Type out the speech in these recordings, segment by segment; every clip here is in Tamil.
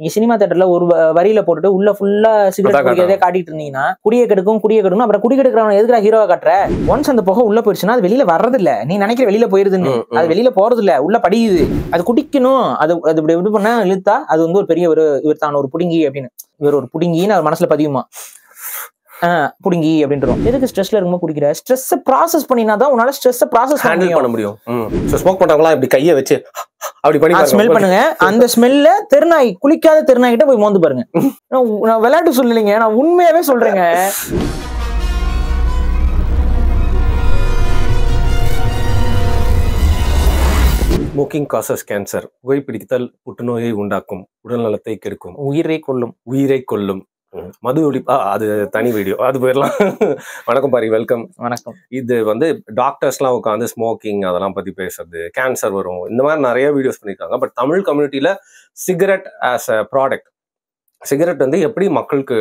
நீங்க சினிமா தியேட்டர்ல ஒரு வரியில போட்டுட்டு உள்ள ஃபுல்லா சிகரெட் குடிக்கிறதே காட்டிட்டு இருந்தீங்கன்னா குடியை கெடுக்கும் அப்புறம் குடி கெடுக்கிறவன் எதுக்குடா ஹீரோவா காட்டுற? ஒன்ஸ் அந்த புகை உள்ள போயிடுச்சுன்னா அது வெளியில வர்றது இல்ல. நீ நினைக்கிற வெளியில போயிருதுன்னு, அது வெளியில போறது இல்ல, உள்ள படியுது. அது குடிக்கணும். அது இப்படி இது பண்ணா இழுத்தா அது வந்து ஒரு பெரிய இவர் தான் ஒரு புடுங்கி அப்படின்னு, இவர் ஒரு புடுங்கின்னு அவர் மனசுல பதியுமா, புடுங்கி அப்படின்றோம். எதுக்கு ஸ்ட்ரெஸ்ல இருக்கும்போது குடிக்கிற? ஸ்ட்ரெஸ் ப்ராசஸ் பண்ணினா தான் உன்னால ஸ்ட்ரெஸ் ப்ராசஸ் பண்ண முடியும். ஸ்மோக் பண்றவங்களா இப்படி கையை வச்சு அப்படி பண்ணி ஸ்மெல் பண்ணுங்க. அந்த ஸ்மெல்ல தெருநாய், குளிக்காத தெருநாய் கிட்ட போய் மோந்து பாருங்க. நான் விளையாட்டு சொல்லலைங்க, நான் உண்மையாவே சொல்றேங்க. Smoking causes cancer. புகைப்பிடித்தல் புற்றுநோயை உண்டாக்கும், உடல் நலத்தை கெடுக்கும், உயிரை கொல்லும். மது ஒழிப்பா, அது தனி வீடியோ, அது போயிடலாம். வணக்கம் பாரி, வெல்கம். வணக்கம். இது வந்து டாக்டர்ஸ்லாம் உட்காந்து ஸ்மோக்கிங் அதெல்லாம் பத்தி பேசுறது, கேன்சர் வரும், இந்த மாதிரி நிறைய வீடியோஸ் பண்ணியிருக்காங்க. பட் தமிழ் கம்யூனிட்டியில cigarette as a product, cigarette வந்து எப்படி மக்களுக்கு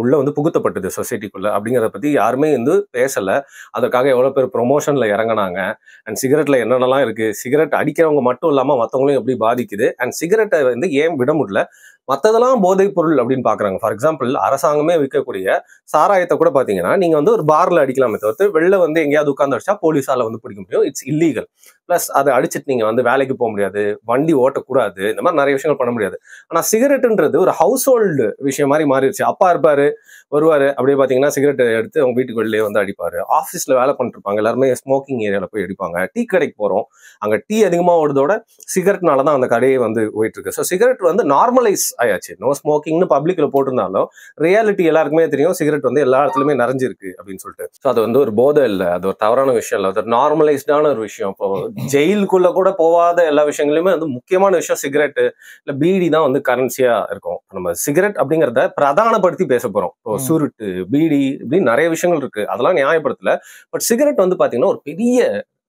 உள்ள வந்து புகுத்தப்பட்டது சொசைட்டிக்குள்ள அப்படிங்கிறத பத்தி யாருமே வந்து பேசல. அதற்காக எவ்வளவு பேர் ப்ரொமோஷன்ல இறங்கினாங்க, அண்ட் சிகரெட்ல என்னென்னலாம் இருக்கு, சிகரெட் அடிக்கிறவங்க மட்டும் இல்லாம மற்றவங்களையும் எப்படி பாதிக்குது, அண்ட் சிகரெட்டை வந்து ஏன் விட முடியல, மற்றதெல்லாம் போதைப் பொருள் அப்படின்னு பாக்குறாங்க. ஃபார் எக்ஸாம்பிள், அரசாங்கமே விற்கக்கூடிய சாராயத்தை கூட பாத்தீங்கன்னா நீங்க வந்து ஒரு பார்ல அடிக்கலாமே தவிர்த்து வெளில வந்து எங்கேயாவது உட்காந்து அடிச்சா போலீஸால வந்து பிடிக்க முடியும். It's illegal. பிளஸ் அதை அடிச்சுட்டு நீங்க வந்து வேலைக்கு போக முடியாது, வண்டி ஓட்டக்கூடாது, இந்த மாதிரி நிறைய விஷயங்கள் பண்ண முடியாது. ஆனா சிகரெட்ன்றது ஒரு ஹவுஸ் ஹோல்டு விஷயம் மாதிரி மாறிடுச்சு. அப்பா இருப்பாரு, வருவாரு, அப்படியே பாத்தீங்கன்னா சிகரெட் எடுத்து அவங்க வீட்டுக்கு வெளியே வந்து அடிப்பாரு. ஆஃபீஸ்ல வேலை பண்ணிட்டு இருப்பாங்க, எல்லாருமே ஸ்மோக்கிங் ஏரியால போய் அடிப்பாங்க. டீ கடைக்கு போறோம், அங்க டீ அதிகமா ஓடுறதோட சிகரெட்னாலதான் அந்த கடையை வந்து போயிட்டு இருக்கு. ஸோ சிகரெட் வந்து நார்மலைஸ் ஆயாச்சு. நோ ஸ்மோக்கிங்னு பப்ளிக்ல போட்டிருந்தாலும் ரியாலிட்டி எல்லாருக்குமே தெரியும், சிகரெட் வந்து எல்லா இடத்துலயுமே நிறைஞ்சிருக்கு அப்படின்னு சொல்லிட்டு. ஸோ அது வந்து ஒரு போதை இல்லை, அது ஒரு தவறான விஷயம் இல்லை, அது நார்மலைஸ்டான ஒரு விஷயம். இப்போ ஜெயிலுக்குள்ள கூட போகாத எல்லா விஷயங்களுமே வந்து முக்கியமான விஷயம் சிகரெட் இல்ல பீடி தான் வந்து கரன்சியா இருக்கும். நம்ம சிகரெட் அப்படிங்கிறத பிரதானப்படுத்தி பேச போறோம். இப்போ சுருட்டு, பீடி இப்படின்னு நிறைய விஷயங்கள் இருக்கு, அதெல்லாம் நியாயப்படுத்தல. பட் சிகரெட் வந்து பாத்தீங்கன்னா ஒரு பெரிய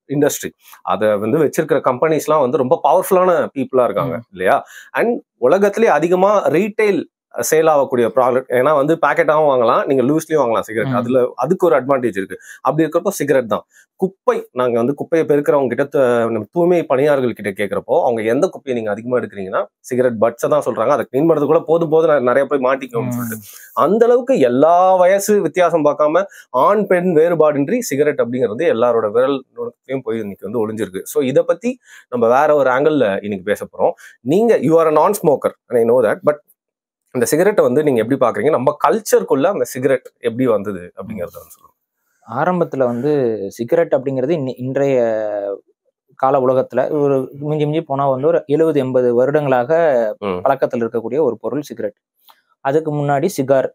இண்டஸ்ட்ரி. அதை வந்து வச்சிருக்கிற கம்பெனிஸ்லாம் வந்து ரொம்ப பவர்ஃபுல்லான பீப்புளா இருக்காங்க இல்லையா? அண்ட் உலகத்திலேயே அதிகமா ரீட்டைல் சேல் ஆகக்கூடிய ப்ராடக்ட். ஏன்னா வந்து பேக்கெட்டாகவும் வாங்கலாம், நீங்க லூஸ்லயும் வாங்கலாம் சிகரெட். அதுக்கு ஒரு அட்வான்டேஜ் இருக்கு. அப்படி இருக்கிறப்போ சிகரெட் தான். குப்பை, நாங்க வந்து குப்பையை பெருக்கிறவங்க கிட்ட, தூய்மை பணியாளர்கள் கிட்ட கேட்கிறப்போ அவங்க எந்த குப்பையை நீங்க அதிகமா எடுக்கிறீங்கன்னா சிகரெட் பட்ஸை தான் சொல்றாங்க. அதை கிளீன் பண்றது கூட போதும் நிறைய போய் மாட்டிக்கோன்னு சொல்லிட்டு. அந்த அளவுக்கு எல்லா வயசு வித்தியாசம் பார்க்காம ஆண் பெண் வேறுபாடின்றி சிகரெட் அப்படிங்கிறது எல்லாரோட விரல் நுழையும் போய் இன்னைக்கு வந்து ஒளிஞ்சிருக்கு. ஸோ இதை பத்தி நம்ம வேற ஒரு ஆங்கிள் இன்னைக்கு பேச போறோம். நீங்க யூ ஆர் அ நான் smoker, I know that. But இந்த சிகரெட்டை வந்து நீங்க எப்படி பாக்குறீங்க, நம்ம கல்ச்சருக்குள்ள அந்த சிகரெட் எப்படி வந்தது அப்படிங்கறத சொல்லுங்க. ஆரம்பத்துல வந்து சிகரெட் அப்படிங்கிறது இன்றைய கால உலகத்துல ஒரு மிஞ்சி போனா வந்து ஒரு 70-80 வருடங்களாக பழக்கத்தில் இருக்கக்கூடிய ஒரு பொருள் சிகரெட். அதுக்கு முன்னாடி சிகார்,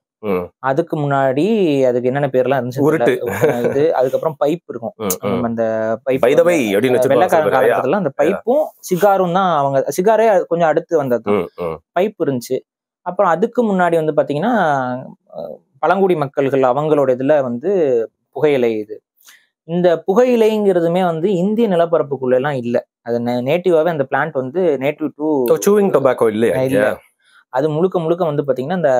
அதுக்கு முன்னாடி அதுக்கு என்னென்ன பேர்லாம் இருந்துச்சு, அதுக்கப்புறம் பைப் இருக்கும். அந்த பைப் வெள்ளைக்காரன் காலத்துல அந்த பைப்பும் சிகாரும் தான், அவங்க சிகாரே கொஞ்சம் அடுத்து வந்தது. பைப் இருந்துச்சு. அப்புறம் அதுக்கு முன்னாடி வந்து பாத்தீங்கன்னா பழங்குடி மக்கள்கள் அவங்களோட இதுல வந்து புகையிலை. இந்த புகையிலைங்கிறதுமே வந்து இந்திய நிலப்பரப்புக்குள்ள எல்லாம் இல்ல. அது நேட்டிவாவே அந்த பிளான்ட் வந்து நேட்டிவ் டு சூவிங் டொபாக்கோ இல்ல. அது முழுக்க வந்து பாத்தீங்கன்னா அந்த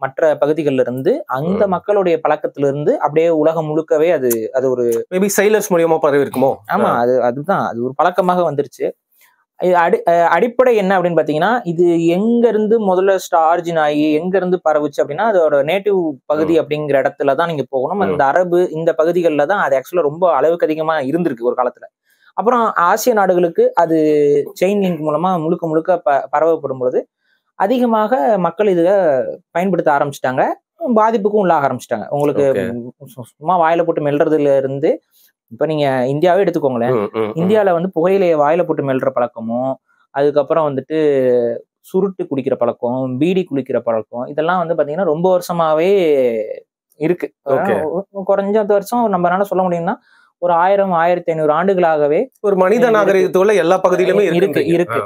மற்ற பகுதிகளில இருந்து அந்த மக்களுடைய பழக்கத்துல இருந்து அப்படியே உலகம் முழுக்கவே அது ஒரு மேபி சைலர்ஸ் மூலியமா பரவி இருக்குமோ. ஆமா, அதுதான் அது ஒரு பழக்கமாக வந்துருச்சு. அடிப்படை என்ன அப்படின்னு பாத்தீங்கன்னா, இது எங்க இருந்து முதல்ல ஆரிஜின் ஆகி எங்க இருந்து பரவுச்சு அப்படின்னா அதோட நேட்டிவ் பகுதி அப்படிங்கிற இடத்துலதான் நீங்க போகணும். அந்த அரபு இந்த பகுதிகளில் தான் அது ஆக்சுவலா ரொம்ப அளவுக்கு அதிகமா இருந்திருக்கு ஒரு காலத்துல. அப்புறம் ஆசிய நாடுகளுக்கு அது செயின் லிங்க் மூலமா முழுக்க பரவப்படும் பொழுது அதிகமாக மக்கள் இதை பயன்படுத்த ஆரம்பிச்சிட்டாங்க, பாதிப்புக்கும் உள்ளாக ஆரம்பிச்சிட்டாங்க. உங்களுக்கு சும்மா வாயில போட்டு மெல்றதுல இருந்து, இப்ப நீங்க இந்தியாவே எடுத்துக்கோங்களேன், இந்தியாவில வந்து புகையிலையை வாயில போட்டு மெல்ற பழக்கமும், அதுக்கப்புறம் வந்துட்டு சுருட்டு குடிக்கிற பழக்கம், பீடி குளிக்கிற பழக்கம், இதெல்லாம் வந்து பாத்தீங்கன்னா ரொம்ப வருஷமாவே இருக்கு. குறைஞ்ச வருஷம் நம்மளால சொல்ல முடியும்னா ஒரு 1000-1500 ஆண்டுகளாகவே ஒரு மனித நாகரிகத்தோட எல்லா பகுதியிலுமே இருக்கு.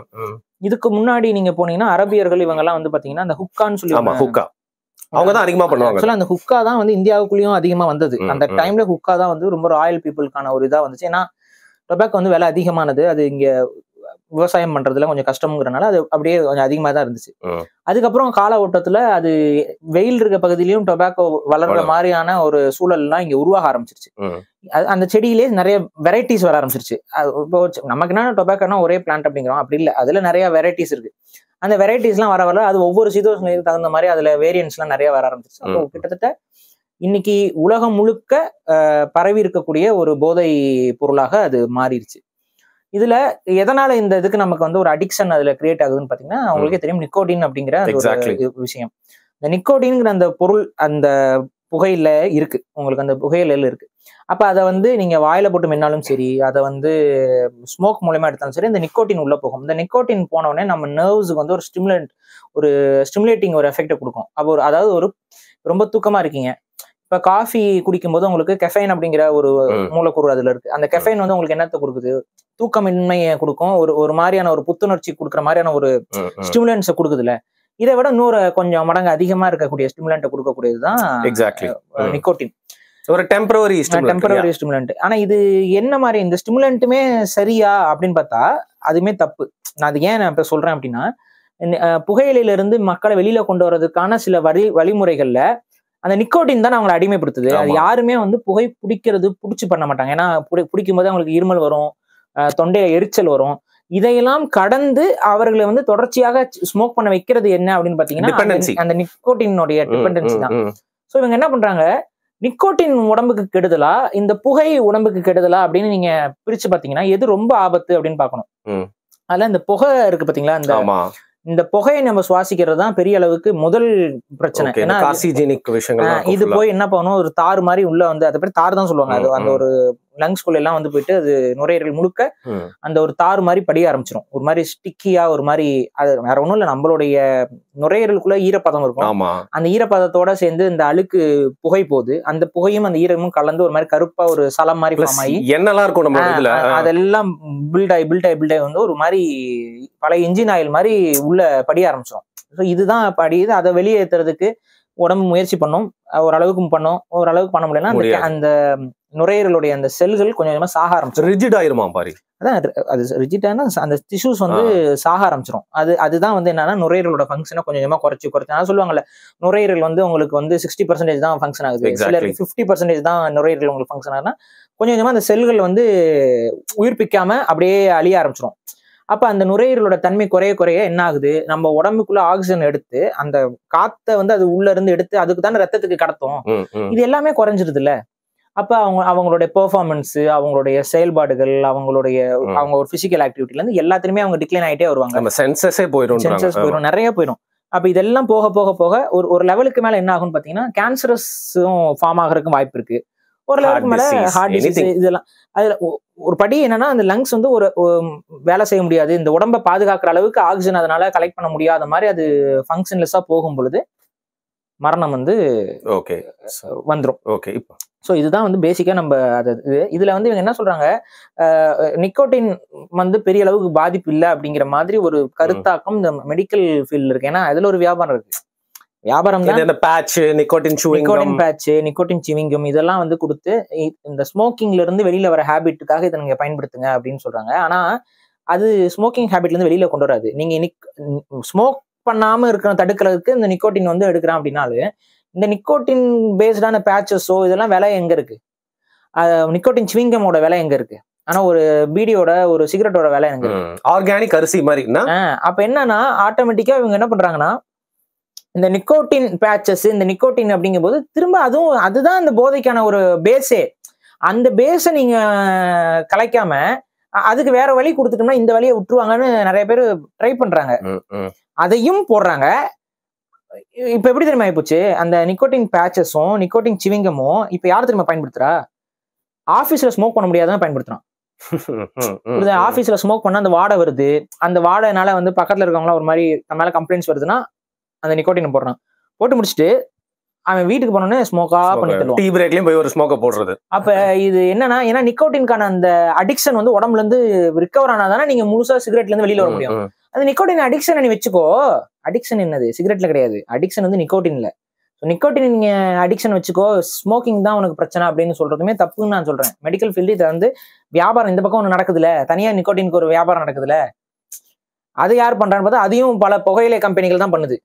இதுக்கு முன்னாடி நீங்க போனீங்கன்னா அரபியர்கள் இவங்க எல்லாம் வந்து பாத்தீங்கன்னா அந்த ஹுக்கான்னு சொல்லி அவங்க தான் அதிகமா பண்ணுவாங்க. அந்த ஹுக்கா தான் வந்து இந்தியாவுக்குள்ளேயும் அதிகமா வந்தது. அந்த டைம்ல ஹுக்கா தான் வந்து ரொம்ப ராயல் பீப்புளுக்கான ஒரு இதா வந்துச்சு. ஏன்னா டொபாக்கோ வந்து விலை அதிகமானது, அது இங்க விவசாயம் பண்றதுல கொஞ்சம் கஷ்டம்ங்கிறனால அது அப்படியே கொஞ்சம் அதிகமா தான் இருந்துச்சு. அதுக்கப்புறம் கால ஓட்டத்துல அது வெயில் இருக்க பகுதியிலயும் டொபாக்கோ வளர்ற மாதிரியான ஒரு சூழல்லாம் இங்க உருவாக ஆரம்பிச்சிருச்சு. அந்த செடியிலே நிறைய வெரைட்டிஸ் வர ஆரம்பிச்சிருச்சு. இப்போ நமக்கு என்ன டொபாக்கோனா ஒரே பிளான்ட் அப்படிங்கிறோம், அப்படி இல்லை, அதுல நிறைய வெரைட்டிஸ் இருக்கு. அந்த வெரைட்டிஸ்லாம் வர வர அது ஒவ்வொரு சீதோஷ்ணத்துக்கு தகுந்த மாதிரி அதுல வேரியன்ஸ்லாம் நிறைய வர ஆரம்பிச்சிச்சு. அப்போ கிட்டத்தட்ட இன்னைக்கு உலகம் முழுக்க பரவி இருக்கக்கூடிய ஒரு போதை பொருளாக அது மாறிடுச்சு. இதுல எதனால இந்த இதுக்கு நமக்கு வந்து ஒரு அடிக்ஷன் அதுல கிரியேட் ஆகுதுன்னு பாத்தீங்கன்னா அவங்களுக்கே தெரியும், நிக்கோட்டின் அப்படிங்கிற அந்த விஷயம். இந்த நிக்கோட்டின்ங்கிற அந்த பொருள் அந்த புகையில இருக்கு, உங்களுக்கு அந்த புகையில இருக்கு. அப்ப அதை வந்து நீங்க வாயில போட்டு மென்னாலும் சரி, அதை வந்து ஸ்மோக் மூலமா எடுத்தாலும் சரி, இந்த நிக்கோட்டின் உள்ள போகும். இந்த நிக்கோட்டின் போன உடனே நம்ம நர்வ்ஸுக்கு வந்து ஒரு ஸ்டிமுலேட்டிங் ஒரு எஃபெக்டை கொடுக்கும். அப்போ அதாவது ஒரு ரொம்ப தூக்கமா இருக்கீங்க, இப்ப காஃபி குடிக்கும் போது உங்களுக்கு கெஃபைன் அப்படிங்கிற ஒரு மூலக்கூறு அதுல இருக்கு. அந்த கெஃபைன் வந்து உங்களுக்கு என்னத்தை கொடுக்குது, தூக்கமின்மையை கொடுக்கும், ஒரு மாதிரியான ஒரு புத்துணர்ச்சி கொடுக்குற மாதிரியான ஒரு ஸ்டிமுலன்ஸை கொடுக்குதுல. இதை விட கொஞ்சம் மடங்கு அதிகமா இருக்கக்கூடிய ஸ்டிமுலண்ட்டை கொடுக்கக்கூடியதுதான் நிக்கோட்டின். ஒரு டெம்பரவரி ஸ்டிமுலண்ட். ஆனா இது என்ன மாதிரி இந்த ஸ்டிமுலண்ட்டுமே சரியா அப்படின்னு பார்த்தா அதுமே தப்பு. நான் அது ஏன் நான் இப்ப சொல்றேன் அப்படின்னா, புகையிலையில இருந்து மக்களை வெளியில கொண்டு வர்றதுக்கான சில வழிமுறைகள்ல அந்த நிக்கோட்டின் தான் அவங்களை அடிமைப்படுத்துது. அது யாருமே வந்து புகை பிடிச்சு பண்ண மாட்டாங்க. ஏன்னா பிடிக்கும் போது அவங்களுக்கு இருமல் வரும், தொண்டையில எரிச்சல் வரும். இதையெல்லாம் கடந்து அவர்களை வந்து தொடர்ச்சியாக ஸ்மோக் பண்ண வைக்கிறது என்ன அப்படின்னு பாத்தீங்கன்னா அந்த நிக்கோட்டினுடைய டிபெண்டன்சி தான். சோ இவங்க என்ன பண்றாங்க, நிக்கோட்டின் உடம்புக்கு கெடுதலா இந்த புகை உடம்புக்கு கெடுதலா அப்படின்னு நீங்க பிரிச்சு பாத்தீங்கன்னா எது ரொம்ப ஆபத்து அப்படின்னு பாக்கணும். அதுல இந்த புகை இருக்கு பாத்தீங்களா, இந்த புகையை நம்ம சுவாசிக்கிறது தான் பெரிய அளவுக்கு முதல் பிரச்சனை. ஏன்னா இது போய் என்ன பண்ணும், ஒரு தார் மாதிரி உள்ள வந்து, அதை பேர் தார் தான் சொல்லுவாங்க, அது அந்த ஒரு லங்ஸ்குள்ள எல்லாம் வந்து போயிட்டு அது நுரையீரல் முழுக்க அந்த ஒரு தார் மாதிரி படிய ஆரம்பிச்சிடும். ஒரு மாதிரி ஸ்டிக்கியா ஒரு மாதிரி, அது வேற ஒண்ணும் இல்ல, நம்மளுடைய நுரையீரலுக்குள்ள ஈரப்பதம் இருக்கும், அந்த ஈரப்பதத்தோட சேர்ந்து இந்த அழுக்கு புகை போகுது, அந்த புகையும் அந்த ஈரமும் கலந்து ஒரு மாதிரி கருப்பா ஒரு சலம் மாதிரி ஃபார்ம் ஆகி என்னெல்லாம் இருக்கும் அதெல்லாம் பில்ட் ஆகி வந்து ஒரு மாதிரி பழைய இன்ஜின் ஆயில் மாதிரி உள்ள படிய ஆரம்பிச்சிடும். ஸோ இதுதான் படியுது. அதை வெளியேற்றுறதுக்கு உடம்பு முயற்சி பண்ணும், ஓரளவுக்கு பண்ண முடியலன்னா அந்த நுரையீரலுடைய அந்த செல்கள் கொஞ்சம் கொஞ்சமா சாக ஆரம்பிச்சிடும், ரிஜிட் ஆயிருமா பாரு. அதான் அது ரிஜிட்டான அந்த டிஷ்யூஸ் வந்து சாக ஆரம்பிச்சிடும். அதுதான் வந்து என்னன்னா நுரையீரலோட ஃபங்க்ஷனை கொஞ்சம் கொஞ்சமா குறைச்சி அதான் சொல்லுவாங்கல்ல, நுரையீரல் வந்து உங்களுக்கு வந்து 60% தான் ஃபங்க்ஷன் ஆகுது, சிலருக்கு 50% தான் நுரையீரல் உங்களுக்கு ஃபங்க்ஷன் ஆகுதுன்னா கொஞ்சம் கொஞ்சமா அந்த செல்கள் வந்து உயிர்ப்பிக்காம அப்படியே அழிய ஆரம்பிச்சிடும். அப்ப அந்த நுரையீரலோட தன்மை குறைய என்ன ஆகுது, நம்ம உடம்புக்குள்ள ஆக்சிஜன் எடுத்து அந்த காத்தை வந்து அது உள்ள இருந்து எடுத்து அதுக்கு தானே ரத்தத்துக்கு கடத்தும், இது எல்லாமே குறைஞ்சிருது இல்ல. அப்ப அவங்களுடைய பெர்ஃபார்மன்ஸ், அவங்களுடைய செயல்பாடுகள், அவங்க ஒரு பிசிக்கல் ஆக்டிவிட்டில இருந்து எல்லாத்துலயுமே அவங்க டிக்ளைன் ஆகிட்டே வருவாங்க, சென்சஸே போயிடும், நிறைய போயிடும். அப்ப இதெல்லாம் போக போக போக ஒரு லெவலுக்கு மேல என்ன ஆகும்னு பாத்தீங்கன்னா கேன்சரஸும் ஃபார்ம் ஆகிறதுக்கும் வாய்ப்பு இருக்கு. ஒரு லெவலுக்கு மேல ஹார்ட் டிசீஸ், இதெல்லாம் அதுல ஒரு படி என்னன்னா அந்த லங்ஸ் வந்து ஒரு வேலை செய்ய முடியாது, இந்த உடம்பை பாதுகாக்கிற அளவுக்கு ஆக்சிஜன் அதனால கலெக்ட் பண்ண முடியாத மாதிரி அது ஃபங்க்ஷன்லெஸ்ஸா போகும் பொழுது மரணம் வந்து வந்துடும். ஸோ இதுதான் வந்து பேசிக்கா நம்ம இதுல வந்து இவங்க என்ன சொல்றாங்க, நிக்கோட்டின் வந்து பெரிய அளவுக்கு பாதிப்பு இல்லை அப்படிங்கிற மாதிரி ஒரு கருத்தாக்கம் இந்த மெடிக்கல் ஃபீல்ட்ல இருக்கு. ஏன்னா அதுல ஒரு வியாபாரம் இருக்கு, வியாபாரம் தான் நிக்கோட்டின் சிவிங்கம் இதெல்லாம் வந்து கொடுத்து இந்த ஸ்மோக்கிங்ல இருந்து வெளியில வர ஹேபிட்டுக்காக இதை நீங்க பயன்படுத்துங்க அப்படின்னு சொல்றாங்க. ஆனா அது ஸ்மோக்கிங் ஹேபிட்ல இருந்து வெளியில கொண்டு வராது. நீங்க ஸ்மோக் பண்ணாம இருக்கிற தடுக்கிறதுக்கு இந்த நிக்கோட்டின் வந்து எடுக்கிறான் அப்படின்னாலும் இந்த நிக்கோட்டின் பேஸ்டான பேச்சஸோ இதெல்லாம் விலை எங்க இருக்கு, நிக்கோட்டின் சிவிங்கமோட விலை எங்க இருக்கு, ஆனா ஒரு பீடியோட ஒரு சிகரெட்டோட விலை எங்க இருக்கு, ஆர்கானிக் அரிசி மாதிரி. அப்ப என்னன்னா ஆட்டோமேட்டிக்கா இவங்க என்ன பண்றாங்கன்னா இந்த நிக்கோட்டின் பேச்சஸ், இந்த நிக்கோட்டின் அப்படிங்கும் போது திரும்ப அதுதான் இந்த போதைக்கான ஒரு பேஸே. அந்த பேஸை நீங்க கலைக்காம அதுக்கு வேற வழி கொடுத்துட்டோம்னா இந்த வழியை விட்டுருவாங்கன்னு நிறைய பேர் ட்ரை பண்றாங்க, அதையும் போடுறாங்க. இப்ப எப்படி தெரியுமா ஆயிப்போச்சு, அந்த நிக்கோட்டின் பேச்சஸும் நிக்கோட்டின் சிவிங்கமும் இப்ப யார் தெரியுமா பயன்படுத்துறா, ஆபீஸ்ல ஸ்மோக் பண்ண முடியாதான் பயன்படுத்துறான். ஆபீஸ்ல ஸ்மோக் பண்ணா அந்த வாடை வருது, அந்த வாடைனால வந்து பக்கத்துல இருக்கவங்களாம் ஒரு மாதிரி மேல கம்ப்ளைண்ட்ஸ் வருதுன்னா அந்த நிக்கோட்டின் போடுறான், போட்டு முடிச்சுட்டு அவன் வீட்டுக்கு போனோடனே ஸ்மோக்கா பண்ணி தருவான், டீ பிரேக்லயும் போய் ஒரு ஸ்மோக்க போடுறது. அப்ப இது என்னன்னா, ஏன்னா நிக்கோட்டின்கான அந்த அடிக்ஷன் வந்து உடம்புல இருந்து ரிகவர் ஆனாதானே நீங்க முழுசா சிகரெட்ல இருந்து வெளியில வர முடியும். அந்த நிக்கோட்டின் அடிக்ஷன் நீ வச்சுக்கோ, அடிக்ஷன் என்னது சிகரெட்ல கிடையாது, அடிக்ஷன் வந்து நிக்கோட்டின்ல. நிக்கோட்டின் நீங்க அடிக்ஷன் வச்சுக்கோ, ஸ்மோக்கிங் தான் உனக்கு பிரச்சனை அப்படின்னு சொல்றதுமே தப்புன்னு நான் சொல்றேன். மெடிக்கல் ஃபீல்டு இதை வந்து வியாபாரம் இந்த பக்கம் ஒண்ணு நடக்குதுல, தனியா நிக்கோட்டினுக்கு ஒரு வியாபாரம் நடக்குதுல, அது யார் பண்றான்னு பார்த்தா அதையும் பல புகையிலை கம்பெனிகள் தான் பண்ணுது.